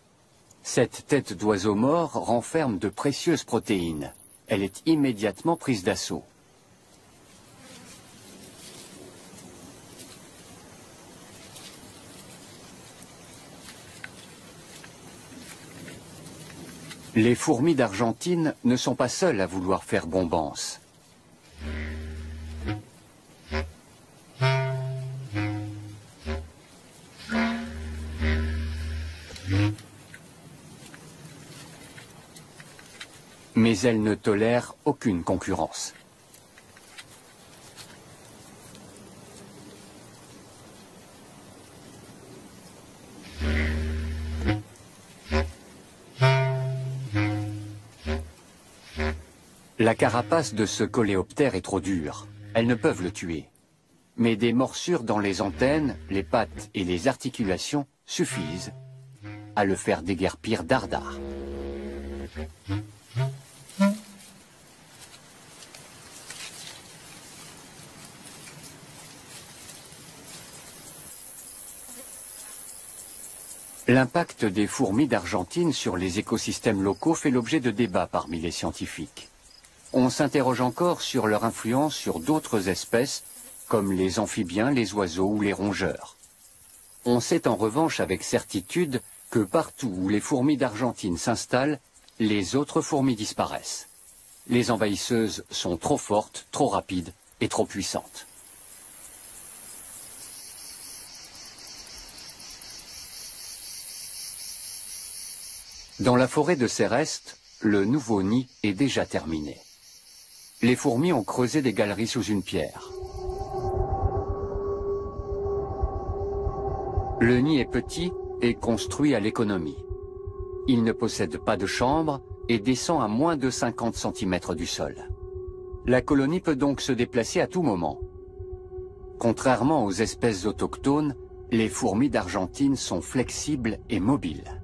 Cette tête d'oiseau mort renferme de précieuses protéines. Elle est immédiatement prise d'assaut. Les fourmis d'Argentine ne sont pas seules à vouloir faire bombance. Mais elles ne tolèrent aucune concurrence. La carapace de ce coléoptère est trop dure. Elles ne peuvent le tuer. Mais des morsures dans les antennes, les pattes et les articulations suffisent à le faire déguerpir dardard. L'impact des fourmis d'Argentine sur les écosystèmes locaux fait l'objet de débats parmi les scientifiques. On s'interroge encore sur leur influence sur d'autres espèces, comme les amphibiens, les oiseaux ou les rongeurs. On sait en revanche avec certitude que partout où les fourmis d'Argentine s'installent, les autres fourmis disparaissent. Les envahisseuses sont trop fortes, trop rapides et trop puissantes. Dans la forêt de Céreste, le nouveau nid est déjà terminé. Les fourmis ont creusé des galeries sous une pierre. Le nid est petit et construit à l'économie. Il ne possède pas de chambre et descend à moins de 50 cm du sol. La colonie peut donc se déplacer à tout moment. Contrairement aux espèces autochtones, les fourmis d'Argentine sont flexibles et mobiles.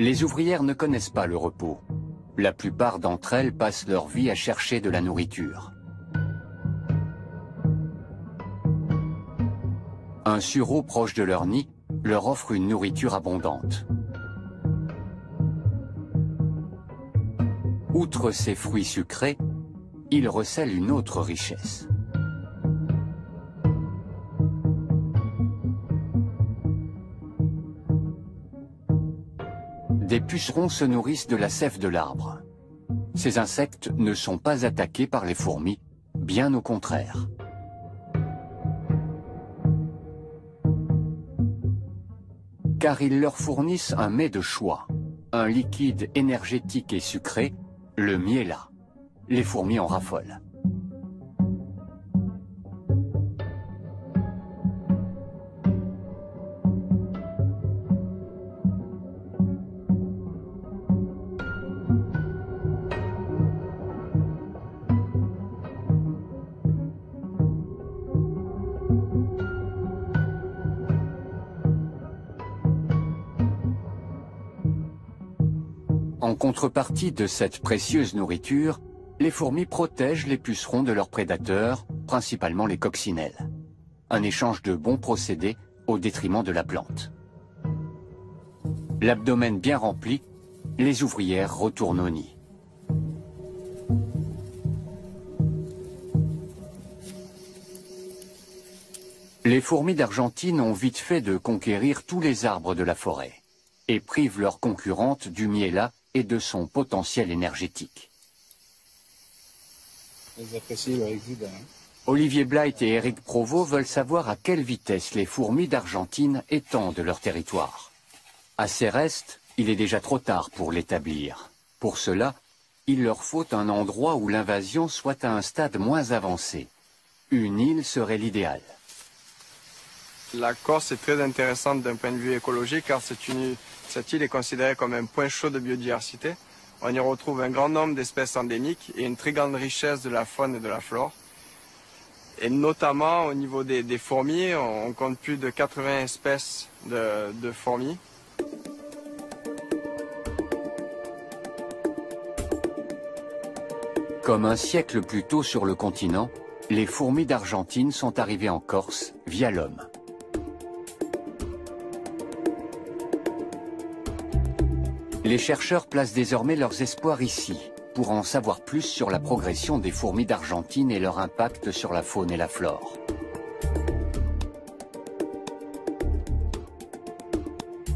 Les ouvrières ne connaissent pas le repos. La plupart d'entre elles passent leur vie à chercher de la nourriture. Un sureau proche de leur nid leur offre une nourriture abondante. Outre ces fruits sucrés, ils recèlent une autre richesse. Des pucerons se nourrissent de la sève de l'arbre. Ces insectes ne sont pas attaqués par les fourmis, bien au contraire. Car ils leur fournissent un mets de choix, un liquide énergétique et sucré, le miela. Les fourmis en raffolent. En contrepartie de cette précieuse nourriture, les fourmis protègent les pucerons de leurs prédateurs, principalement les coccinelles. Un échange de bons procédés au détriment de la plante. L'abdomen bien rempli, les ouvrières retournent au nid. Les fourmis d'Argentine ont vite fait de conquérir tous les arbres de la forêt et privent leurs concurrentes du miela et de son potentiel énergétique. Olivier Blight et Eric Provost veulent savoir à quelle vitesse les fourmis d'Argentine étendent leur territoire. À Céreste, il est déjà trop tard pour l'établir. Pour cela, il leur faut un endroit où l'invasion soit à un stade moins avancé. Une île serait l'idéal. La Corse est très intéressante d'un point de vue écologique car cette île est considérée comme un point chaud de biodiversité. On y retrouve un grand nombre d'espèces endémiques et une très grande richesse de la faune et de la flore. Et notamment au niveau des fourmis, on compte plus de 80 espèces de fourmis. Comme un siècle plus tôt sur le continent, les fourmis d'Argentine sont arrivées en Corse via l'homme. Les chercheurs placent désormais leurs espoirs ici, pour en savoir plus sur la progression des fourmis d'Argentine et leur impact sur la faune et la flore.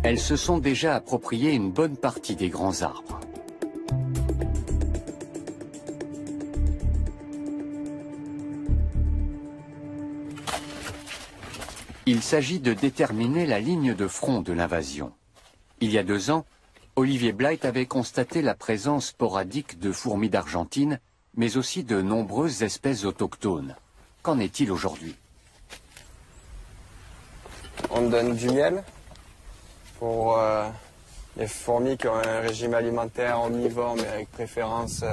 Elles se sont déjà appropriées une bonne partie des grands arbres. Il s'agit de déterminer la ligne de front de l'invasion. Il y a 2 ans, Olivier Blight avait constaté la présence sporadique de fourmis d'Argentine, mais aussi de nombreuses espèces autochtones. Qu'en est-il aujourd'hui? On donne du miel pour les fourmis qui ont un régime alimentaire omnivore, mais avec préférence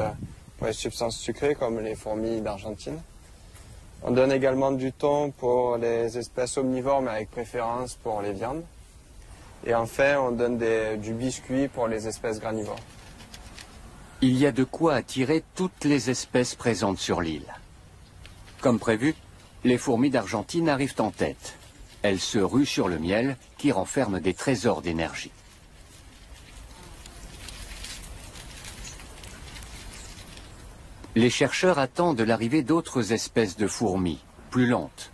pour les substances sucrées, comme les fourmis d'Argentine. On donne également du thon pour les espèces omnivores, mais avec préférence pour les viandes. Et enfin, on donne du biscuit pour les espèces granivores. Il y a de quoi attirer toutes les espèces présentes sur l'île. Comme prévu, les fourmis d'Argentine arrivent en tête. Elles se ruent sur le miel qui renferme des trésors d'énergie. Les chercheurs attendent l'arrivée d'autres espèces de fourmis, plus lentes.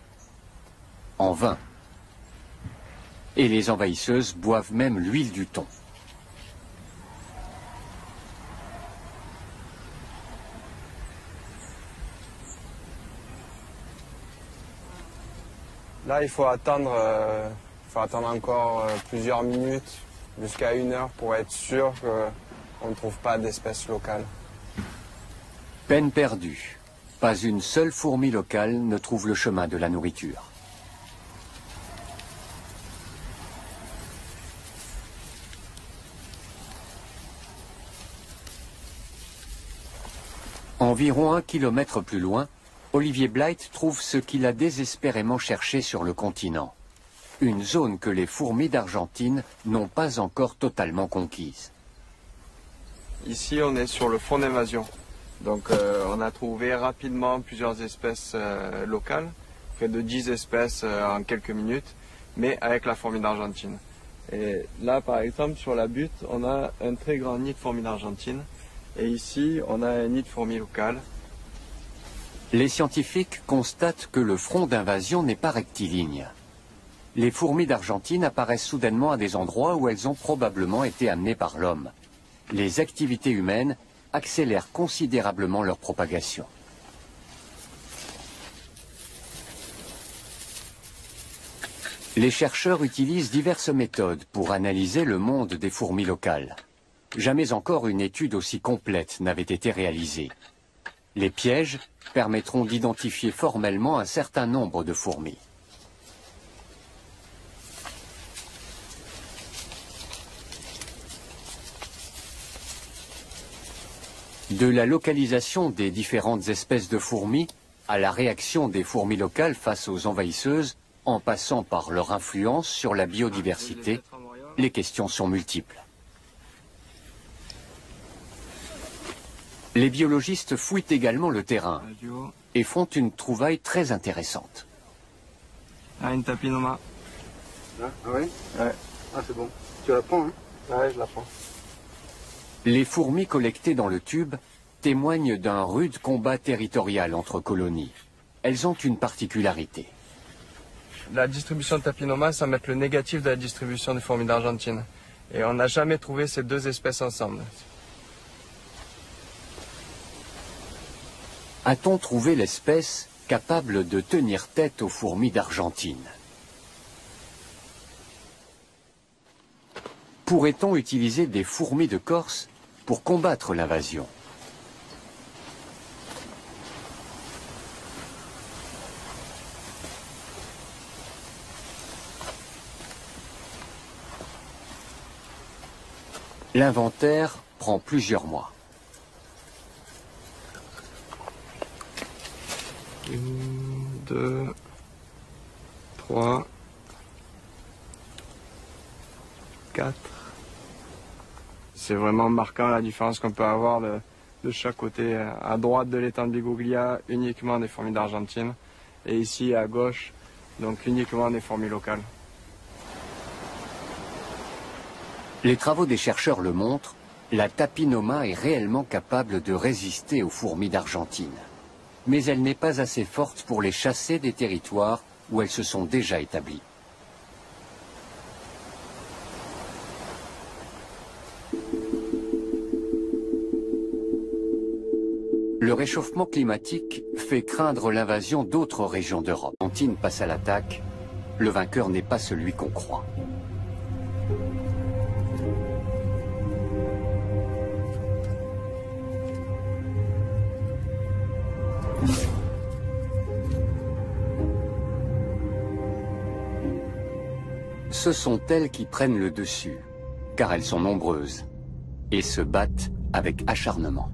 En vain. Et les envahisseuses boivent même l'huile du thon. Là, il faut attendre encore plusieurs minutes, jusqu'à 1 heure, pour être sûr qu'on ne trouve pas d'espèces locales. Peine perdue. Pas une seule fourmi locale ne trouve le chemin de la nourriture. Environ 1 kilomètre plus loin, Olivier Blight trouve ce qu'il a désespérément cherché sur le continent. Une zone que les fourmis d'Argentine n'ont pas encore totalement conquise. Ici, on est sur le front d'invasion. Donc on a trouvé rapidement plusieurs espèces locales, près de 10 espèces en quelques minutes, mais avec la fourmi d'Argentine. Et là, par exemple, sur la butte, on a un très grand nid de fourmis d'Argentine. Et ici, on a un nid de fourmis locales. Les scientifiques constatent que le front d'invasion n'est pas rectiligne. Les fourmis d'Argentine apparaissent soudainement à des endroits où elles ont probablement été amenées par l'homme. Les activités humaines accélèrent considérablement leur propagation. Les chercheurs utilisent diverses méthodes pour analyser le monde des fourmis locales. Jamais encore une étude aussi complète n'avait été réalisée. Les pièges permettront d'identifier formellement un certain nombre de fourmis. De la localisation des différentes espèces de fourmis à la réaction des fourmis locales face aux envahisseuses, en passant par leur influence sur la biodiversité, les questions sont multiples. Les biologistes fouillent également le terrain et font une trouvaille très intéressante. Ah, une tapinoma. Ah oui? Ouais. Ah c'est bon. Tu la prends, hein? Ouais, je la prends. Les fourmis collectées dans le tube témoignent d'un rude combat territorial entre colonies. Elles ont une particularité. La distribution de tapinoma, ça met le négatif de la distribution des fourmis d'Argentine. Et on n'a jamais trouvé ces deux espèces ensemble. A-t-on trouvé l'espèce capable de tenir tête aux fourmis d'Argentine? Pourrait-on utiliser des fourmis de Corse pour combattre l'invasion? L'inventaire prend plusieurs mois. 1, 2, 3, 4. C'est vraiment marquant la différence qu'on peut avoir de chaque côté. À droite de l'étang de Biguglia, uniquement des fourmis d'Argentine. Et ici, à gauche, donc uniquement des fourmis locales. Les travaux des chercheurs le montrent, la tapinoma est réellement capable de résister aux fourmis d'Argentine. Mais elle n'est pas assez forte pour les chasser des territoires où elles se sont déjà établies. Le réchauffement climatique fait craindre l'invasion d'autres régions d'Europe. L'Argentine passe à l'attaque, le vainqueur n'est pas celui qu'on croit. Ce sont elles qui prennent le dessus, car elles sont nombreuses, et se battent avec acharnement.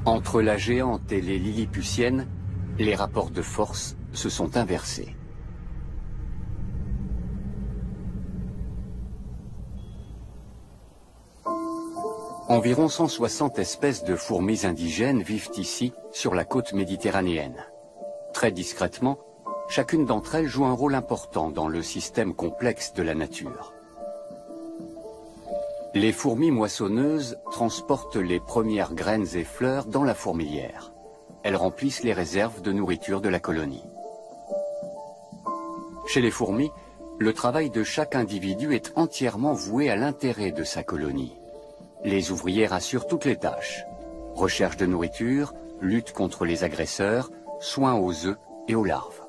Entre la géante et les lilliputiennes, les rapports de force se sont inversés. Environ 160 espèces de fourmis indigènes vivent ici, sur la côte méditerranéenne. Très discrètement, chacune d'entre elles joue un rôle important dans le système complexe de la nature. Les fourmis moissonneuses transportent les premières graines et fleurs dans la fourmilière. Elles remplissent les réserves de nourriture de la colonie. Chez les fourmis, le travail de chaque individu est entièrement voué à l'intérêt de sa colonie. Les ouvrières assurent toutes les tâches. Recherche de nourriture, lutte contre les agresseurs, soins aux œufs et aux larves.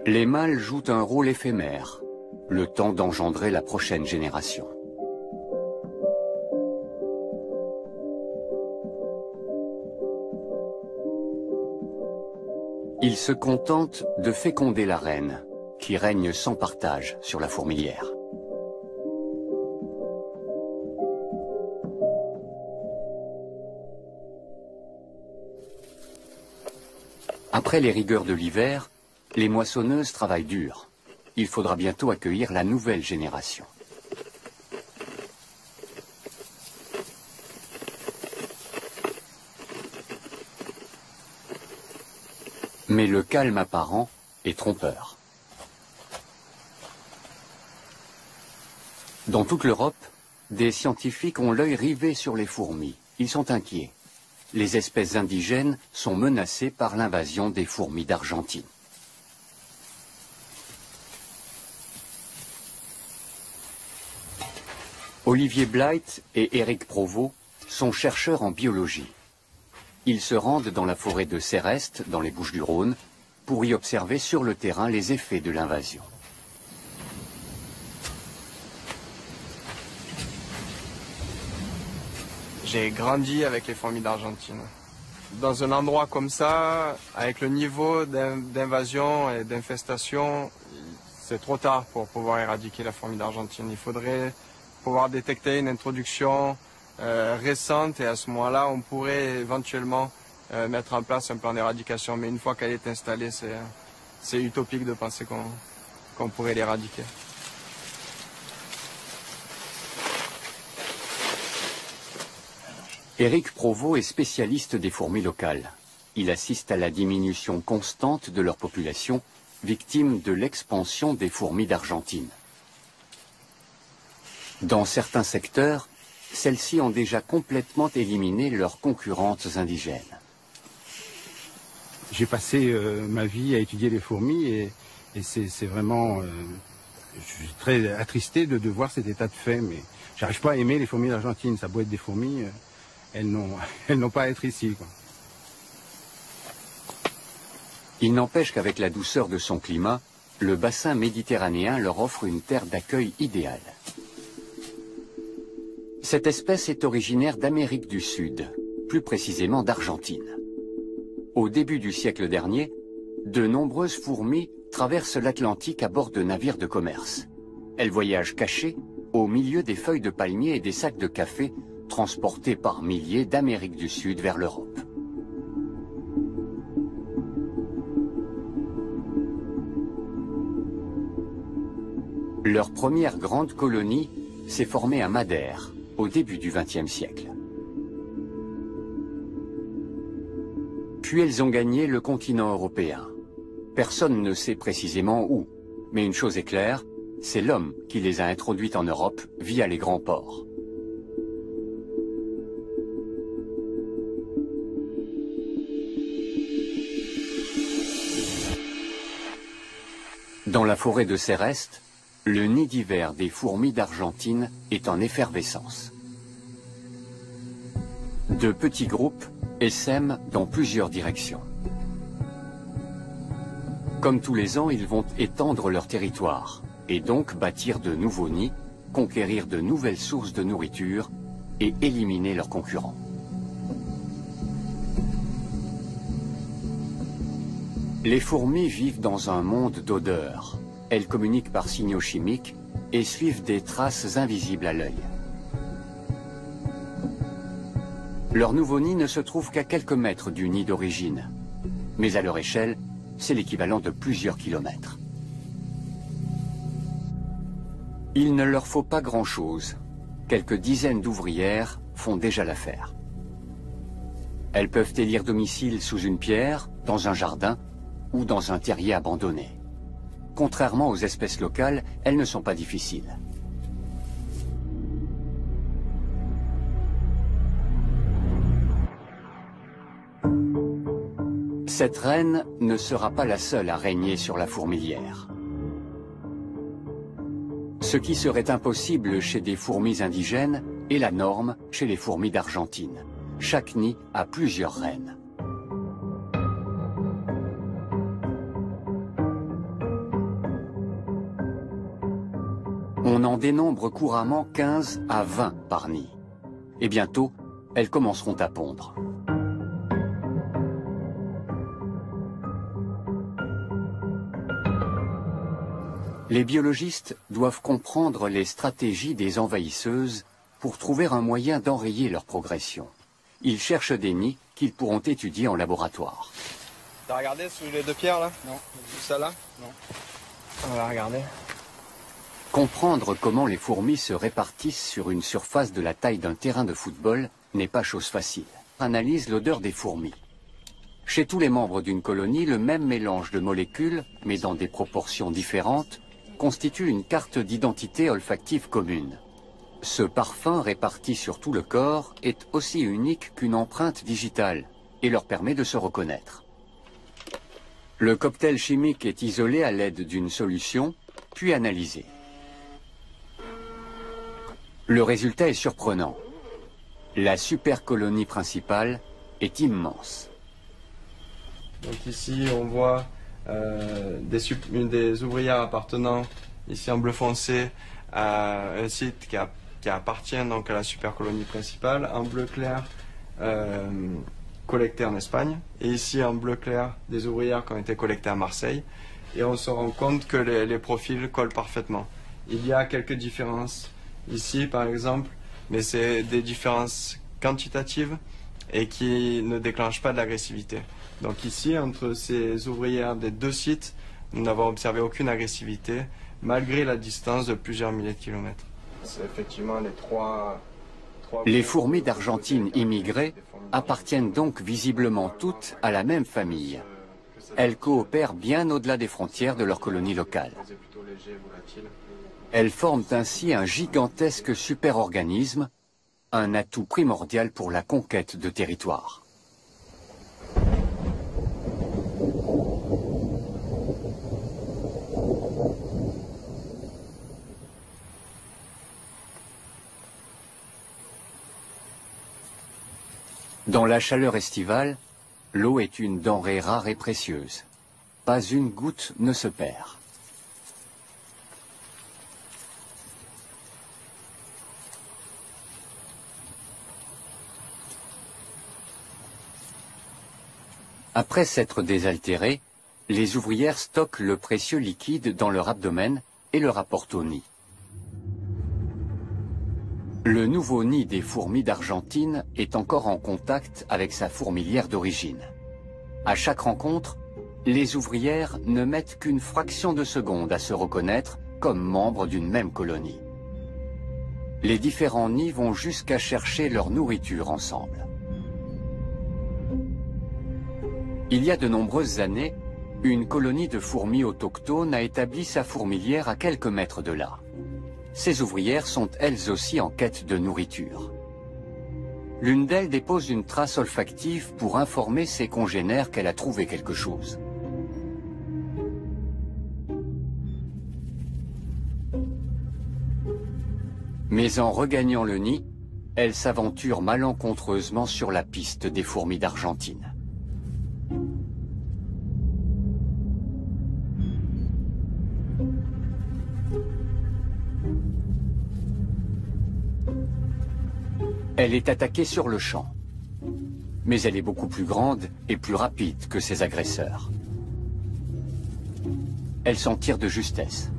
Les mâles jouent un rôle éphémère, le temps d'engendrer la prochaine génération. Ils se contentent de féconder la reine, qui règne sans partage sur la fourmilière. Après les rigueurs de l'hiver, les moissonneuses travaillent dur. Il faudra bientôt accueillir la nouvelle génération. Mais le calme apparent est trompeur. Dans toute l'Europe, des scientifiques ont l'œil rivé sur les fourmis. Ils sont inquiets. les espèces indigènes sont menacées par l'invasion des fourmis d'Argentine. Olivier Blight et Éric Provost sont chercheurs en biologie. Ils se rendent dans la forêt de Céreste, dans les Bouches-du-Rhône, pour y observer sur le terrain les effets de l'invasion. J'ai grandi avec les fourmis d'Argentine. Dans un endroit comme ça, avec le niveau d'invasion et d'infestation, c'est trop tard pour pouvoir éradiquer la fourmi d'Argentine. Il faudrait pouvoir détecter une introduction récente et à ce moment-là, on pourrait éventuellement mettre en place un plan d'éradication. Mais une fois qu'elle est installée, c'est utopique de penser qu'on pourrait l'éradiquer. Éric Provost est spécialiste des fourmis locales. Il assiste à la diminution constante de leur population, victime de l'expansion des fourmis d'Argentine. Dans certains secteurs, celles-ci ont déjà complètement éliminé leurs concurrentes indigènes. J'ai passé ma vie à étudier les fourmis et c'est vraiment... je suis très attristé de voir cet état de fait, mais j'arrive pas à aimer les fourmis d'Argentine. Ça doit être des fourmis... elles n'ont pas à être ici, quoi. Il n'empêche qu'avec la douceur de son climat, le bassin méditerranéen leur offre une terre d'accueil idéale. Cette espèce est originaire d'Amérique du Sud, plus précisément d'Argentine. Au début du siècle dernier, de nombreuses fourmis traversent l'Atlantique à bord de navires de commerce. Elles voyagent cachées au milieu des feuilles de palmier et des sacs de café transportés par milliers d'Amérique du Sud vers l'Europe. Leur première grande colonie s'est formée à Madère, au début du XXe siècle. Puis elles ont gagné le continent européen. Personne ne sait précisément où, mais une chose est claire, c'est l'homme qui les a introduites en Europe via les grands ports. Dans la forêt de Céreste, le nid d'hiver des fourmis d'Argentine est en effervescence. De petits groupes essaiment dans plusieurs directions. Comme tous les ans, ils vont étendre leur territoire et donc bâtir de nouveaux nids, conquérir de nouvelles sources de nourriture et éliminer leurs concurrents. Les fourmis vivent dans un monde d'odeurs. Elles communiquent par signaux chimiques et suivent des traces invisibles à l'œil. Leur nouveau nid ne se trouve qu'à quelques mètres du nid d'origine. Mais à leur échelle, c'est l'équivalent de plusieurs kilomètres. Il ne leur faut pas grand-chose. Quelques dizaines d'ouvrières font déjà l'affaire. Elles peuvent élire domicile sous une pierre, dans un jardin ou dans un terrier abandonné. Contrairement aux espèces locales, elles ne sont pas difficiles. Cette reine ne sera pas la seule à régner sur la fourmilière. Ce qui serait impossible chez des fourmis indigènes est la norme chez les fourmis d'Argentine. Chaque nid a plusieurs reines. On en dénombre couramment 15 à 20 par nid. Et bientôt, elles commenceront à pondre. Les biologistes doivent comprendre les stratégies des envahisseuses pour trouver un moyen d'enrayer leur progression. Ils cherchent des nids qu'ils pourront étudier en laboratoire. T'as regardé sous les deux pierres là? Non. Ça là? Non. On va regarder. Comprendre comment les fourmis se répartissent sur une surface de la taille d'un terrain de football n'est pas chose facile. Analyse l'odeur des fourmis. Chez tous les membres d'une colonie, le même mélange de molécules, mais dans des proportions différentes, constitue une carte d'identité olfactive commune. Ce parfum réparti sur tout le corps est aussi unique qu'une empreinte digitale et leur permet de se reconnaître. Le cocktail chimique est isolé à l'aide d'une solution, puis analysé. Le résultat est surprenant. La supercolonie principale est immense. Donc ici on voit une des ouvrières appartenant, ici en bleu foncé, à un site qui appartient donc à la supercolonie principale, en bleu clair collecté en Espagne, et ici en bleu clair des ouvrières qui ont été collectées à Marseille, et on se rend compte que les profils collent parfaitement. Il y a quelques différences ici par exemple, mais c'est des différences quantitatives et qui ne déclenchent pas de l'agressivité. Donc ici, entre ces ouvrières des deux sites, nous n'avons observé aucune agressivité, malgré la distance de plusieurs milliers de kilomètres. C'est effectivement Les fourmis d'Argentine immigrées appartiennent donc visiblement toutes à la même famille. Elles coopèrent bien au-delà des frontières de leur colonie locale. Elles forment ainsi un gigantesque superorganisme, un atout primordial pour la conquête de territoires. Dans la chaleur estivale, l'eau est une denrée rare et précieuse. Pas une goutte ne se perd. Après s'être désaltérées, les ouvrières stockent le précieux liquide dans leur abdomen et le rapportent au nid. Le nouveau nid des fourmis d'Argentine est encore en contact avec sa fourmilière d'origine. À chaque rencontre, les ouvrières ne mettent qu'une fraction de seconde à se reconnaître comme membres d'une même colonie. Les différents nids vont jusqu'à chercher leur nourriture ensemble. Il y a de nombreuses années, une colonie de fourmis autochtones a établi sa fourmilière à quelques mètres de là. Ces ouvrières sont elles aussi en quête de nourriture. L'une d'elles dépose une trace olfactive pour informer ses congénères qu'elle a trouvé quelque chose. Mais en regagnant le nid, elle s'aventure malencontreusement sur la piste des fourmis d'Argentine. Elle est attaquée sur le champ. Mais elle est beaucoup plus grande et plus rapide que ses agresseurs. Elle s'en tire de justesse.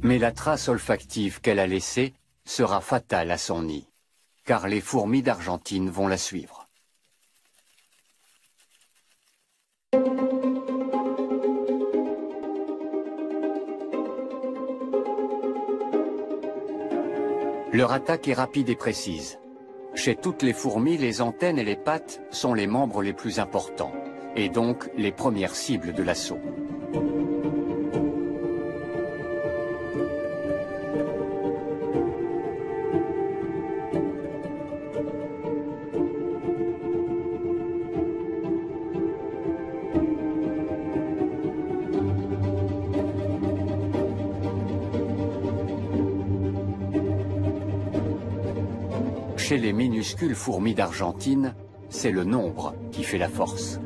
Mais la trace olfactive qu'elle a laissée sera fatale à son nid, car les fourmis d'Argentine vont la suivre. Leur attaque est rapide et précise. Chez toutes les fourmis, les antennes et les pattes sont les membres les plus importants, et donc les premières cibles de l'assaut. Chez les minuscules fourmis d'Argentine, c'est le nombre qui fait la force.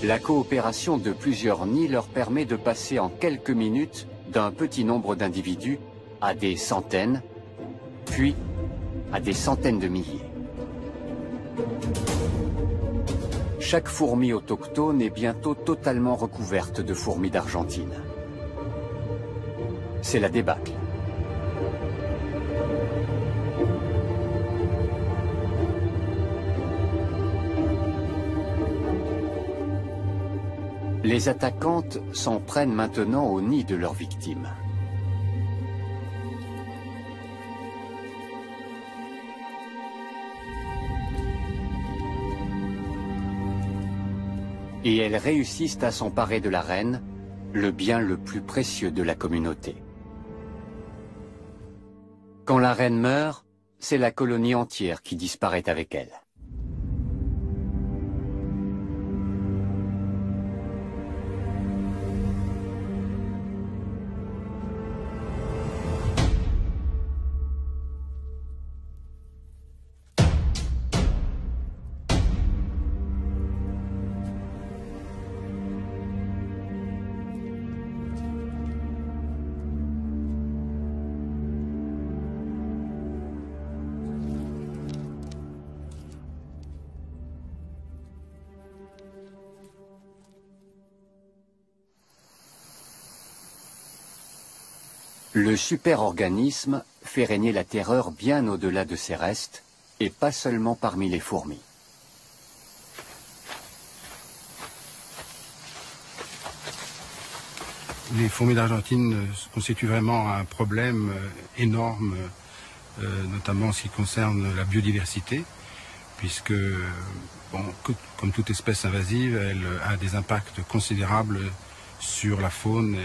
La coopération de plusieurs nids leur permet de passer en quelques minutes d'un petit nombre d'individus à des centaines, puis à des centaines de milliers. Chaque fourmi autochtone est bientôt totalement recouverte de fourmis d'Argentine. C'est la débâcle. Les attaquantes s'en prennent maintenant au nid de leurs victimes. et elles réussissent à s'emparer de la reine, le bien le plus précieux de la communauté. Quand la reine meurt, c'est la colonie entière qui disparaît avec elle. Le superorganisme fait régner la terreur bien au-delà de ses restes, et pas seulement parmi les fourmis. Les fourmis d'Argentine constituent vraiment un problème énorme, notamment en ce qui concerne la biodiversité, puisque, bon, comme toute espèce invasive, elle a des impacts considérables sur la faune,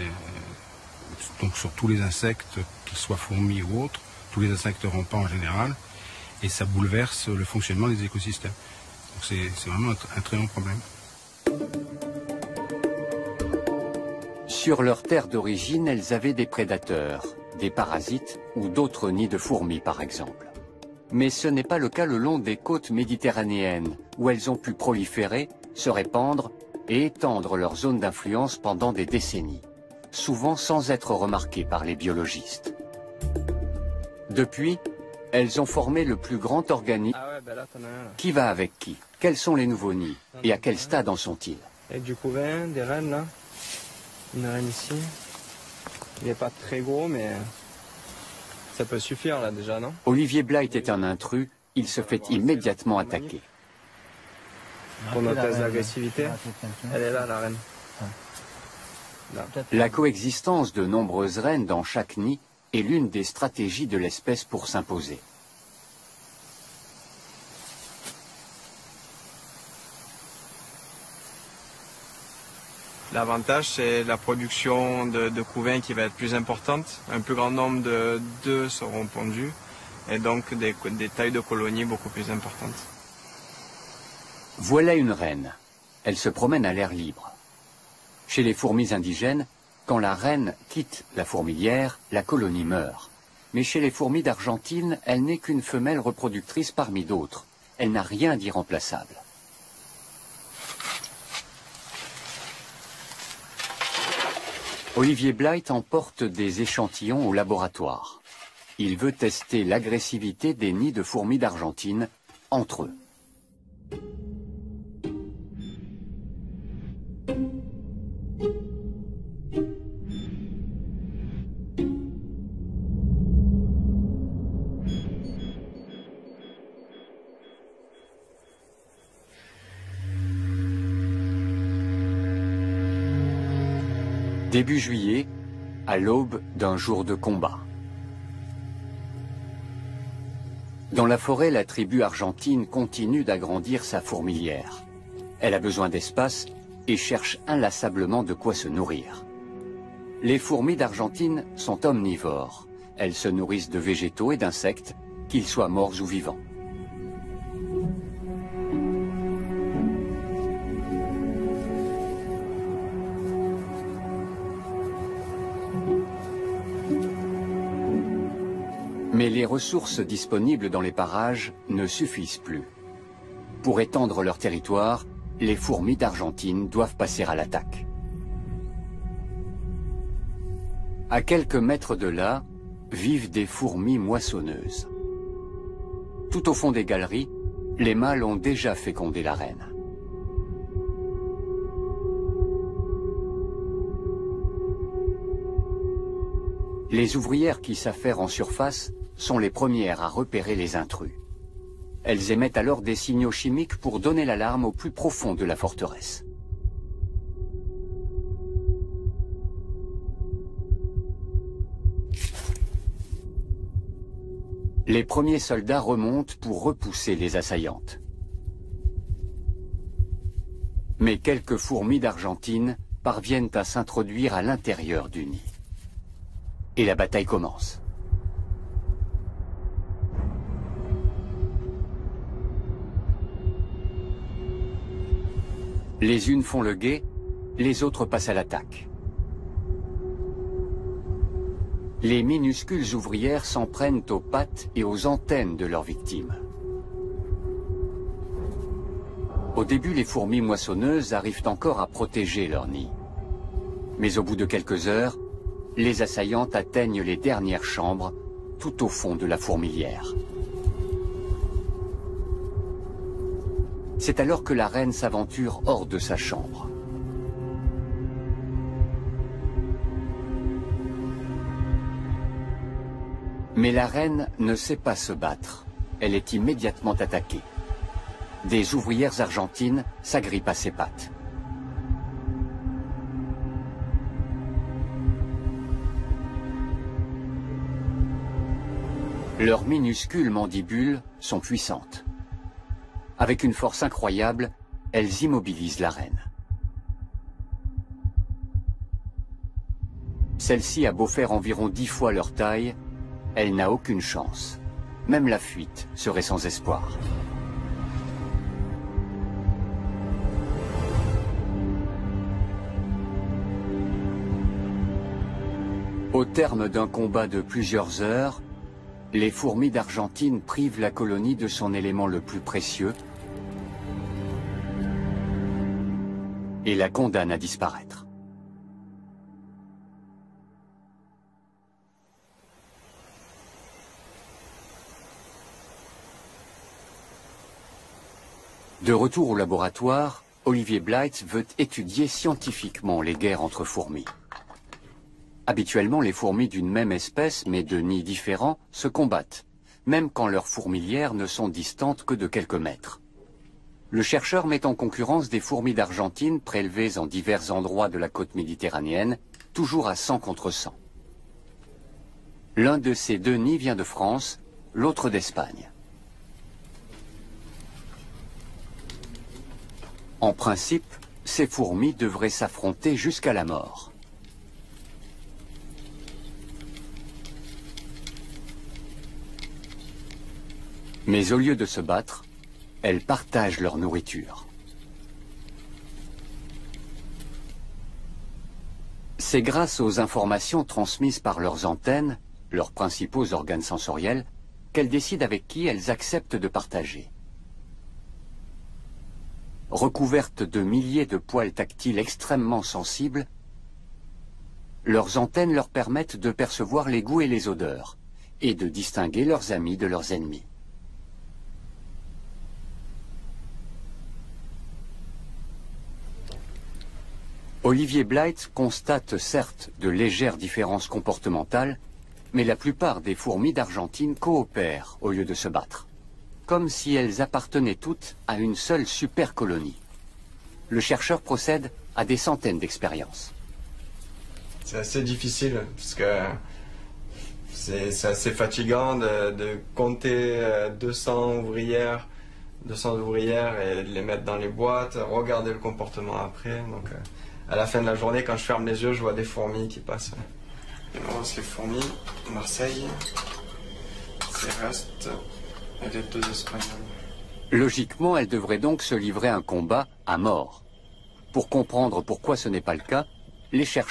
donc sur tous les insectes, qu'ils soient fourmis ou autres, tous les insectes rampants en général, et ça bouleverse le fonctionnement des écosystèmes. Donc c'est vraiment un très grand problème. Sur leur terre d'origine, elles avaient des prédateurs, des parasites ou d'autres nids de fourmis par exemple. Mais ce n'est pas le cas le long des côtes méditerranéennes, où elles ont pu proliférer, se répandre et étendre leur zone d'influence pendant des décennies, souvent sans être remarquées par les biologistes. Depuis, elles ont formé le plus grand organisme. Qui va avec qui? Quels sont les nouveaux nids? Et à quel stade en sont-ils? Avec du couvain, des rennes là. Une reine ici. Il n'est pas très gros, mais ça peut suffire là déjà, non? Olivier Blight est un intrus, il se fait immédiatement attaquer. Pour notre test d'agressivité, elle est là, la reine. Là. La coexistence de nombreuses reines dans chaque nid est l'une des stratégies de l'espèce pour s'imposer. L'avantage, c'est la production de couvains qui va être plus importante. Un plus grand nombre d'œufs seront pondus et donc des tailles de colonies beaucoup plus importantes. Voilà une reine. Elle se promène à l'air libre. Chez les fourmis indigènes, quand la reine quitte la fourmilière, la colonie meurt. Mais chez les fourmis d'Argentine, elle n'est qu'une femelle reproductrice parmi d'autres. Elle n'a rien d'irremplaçable. Olivier Blight emporte des échantillons au laboratoire. Il veut tester l'agressivité des nids de fourmis d'Argentine entre eux. Début juillet, à l'aube d'un jour de combat. Dans la forêt, la tribu argentine continue d'agrandir sa fourmilière. Elle a besoin d'espace et cherche inlassablement de quoi se nourrir. Les fourmis d'Argentine sont omnivores. Elles se nourrissent de végétaux et d'insectes, qu'ils soient morts ou vivants. Mais les ressources disponibles dans les parages ne suffisent plus. Pour étendre leur territoire, les fourmis d'Argentine doivent passer à l'attaque. À quelques mètres de là, vivent des fourmis moissonneuses. Tout au fond des galeries, les mâles ont déjà fécondé la reine. Les ouvrières qui s'affairent en surface sont les premières à repérer les intrus. Elles émettent alors des signaux chimiques pour donner l'alarme au plus profond de la forteresse. Les premiers soldats remontent pour repousser les assaillantes. Mais quelques fourmis d'Argentine parviennent à s'introduire à l'intérieur du nid. Et la bataille commence. Les unes font le guet, les autres passent à l'attaque. Les minuscules ouvrières s'en prennent aux pattes et aux antennes de leurs victimes. Au début, les fourmis moissonneuses arrivent encore à protéger leur nid. Mais au bout de quelques heures, les assaillantes atteignent les dernières chambres, tout au fond de la fourmilière. C'est alors que la reine s'aventure hors de sa chambre. Mais la reine ne sait pas se battre. Elle est immédiatement attaquée. Des ouvrières argentines s'agrippent à ses pattes. Leurs minuscules mandibules sont puissantes. Avec une force incroyable, elles immobilisent la reine. Celle-ci a beau faire environ 10 fois leur taille, elle n'a aucune chance. Même la fuite serait sans espoir. Au terme d'un combat de plusieurs heures, les fourmis d'Argentine privent la colonie de son élément le plus précieux et la condamnent à disparaître. De retour au laboratoire, Olivier Blythe veut étudier scientifiquement les guerres entre fourmis. Habituellement, les fourmis d'une même espèce, mais de nids différents, se combattent, même quand leurs fourmilières ne sont distantes que de quelques mètres. Le chercheur met en concurrence des fourmis d'Argentine prélevées en divers endroits de la côte méditerranéenne, toujours à 100 contre 100. L'un de ces deux nids vient de France, l'autre d'Espagne. En principe, ces fourmis devraient s'affronter jusqu'à la mort. Mais au lieu de se battre, elles partagent leur nourriture. C'est grâce aux informations transmises par leurs antennes, leurs principaux organes sensoriels, qu'elles décident avec qui elles acceptent de partager. Recouvertes de milliers de poils tactiles extrêmement sensibles, leurs antennes leur permettent de percevoir les goûts et les odeurs, et de distinguer leurs amis de leurs ennemis. Olivier Blythe constate certes de légères différences comportementales, mais la plupart des fourmis d'Argentine coopèrent au lieu de se battre, comme si elles appartenaient toutes à une seule super colonie. Le chercheur procède à des centaines d'expériences. C'est assez difficile, parce que c'est assez fatigant de compter 200 ouvrières et de les mettre dans les boîtes, regarder le comportement après. Donc, à la fin de la journée, quand je ferme les yeux, je vois des fourmis qui passent. Et là, c'est les fourmis, Marseille, c'est Rust et les deux Espagnols. Logiquement, elles devraient donc se livrer un combat à mort. Pour comprendre pourquoi ce n'est pas le cas, les chercheurs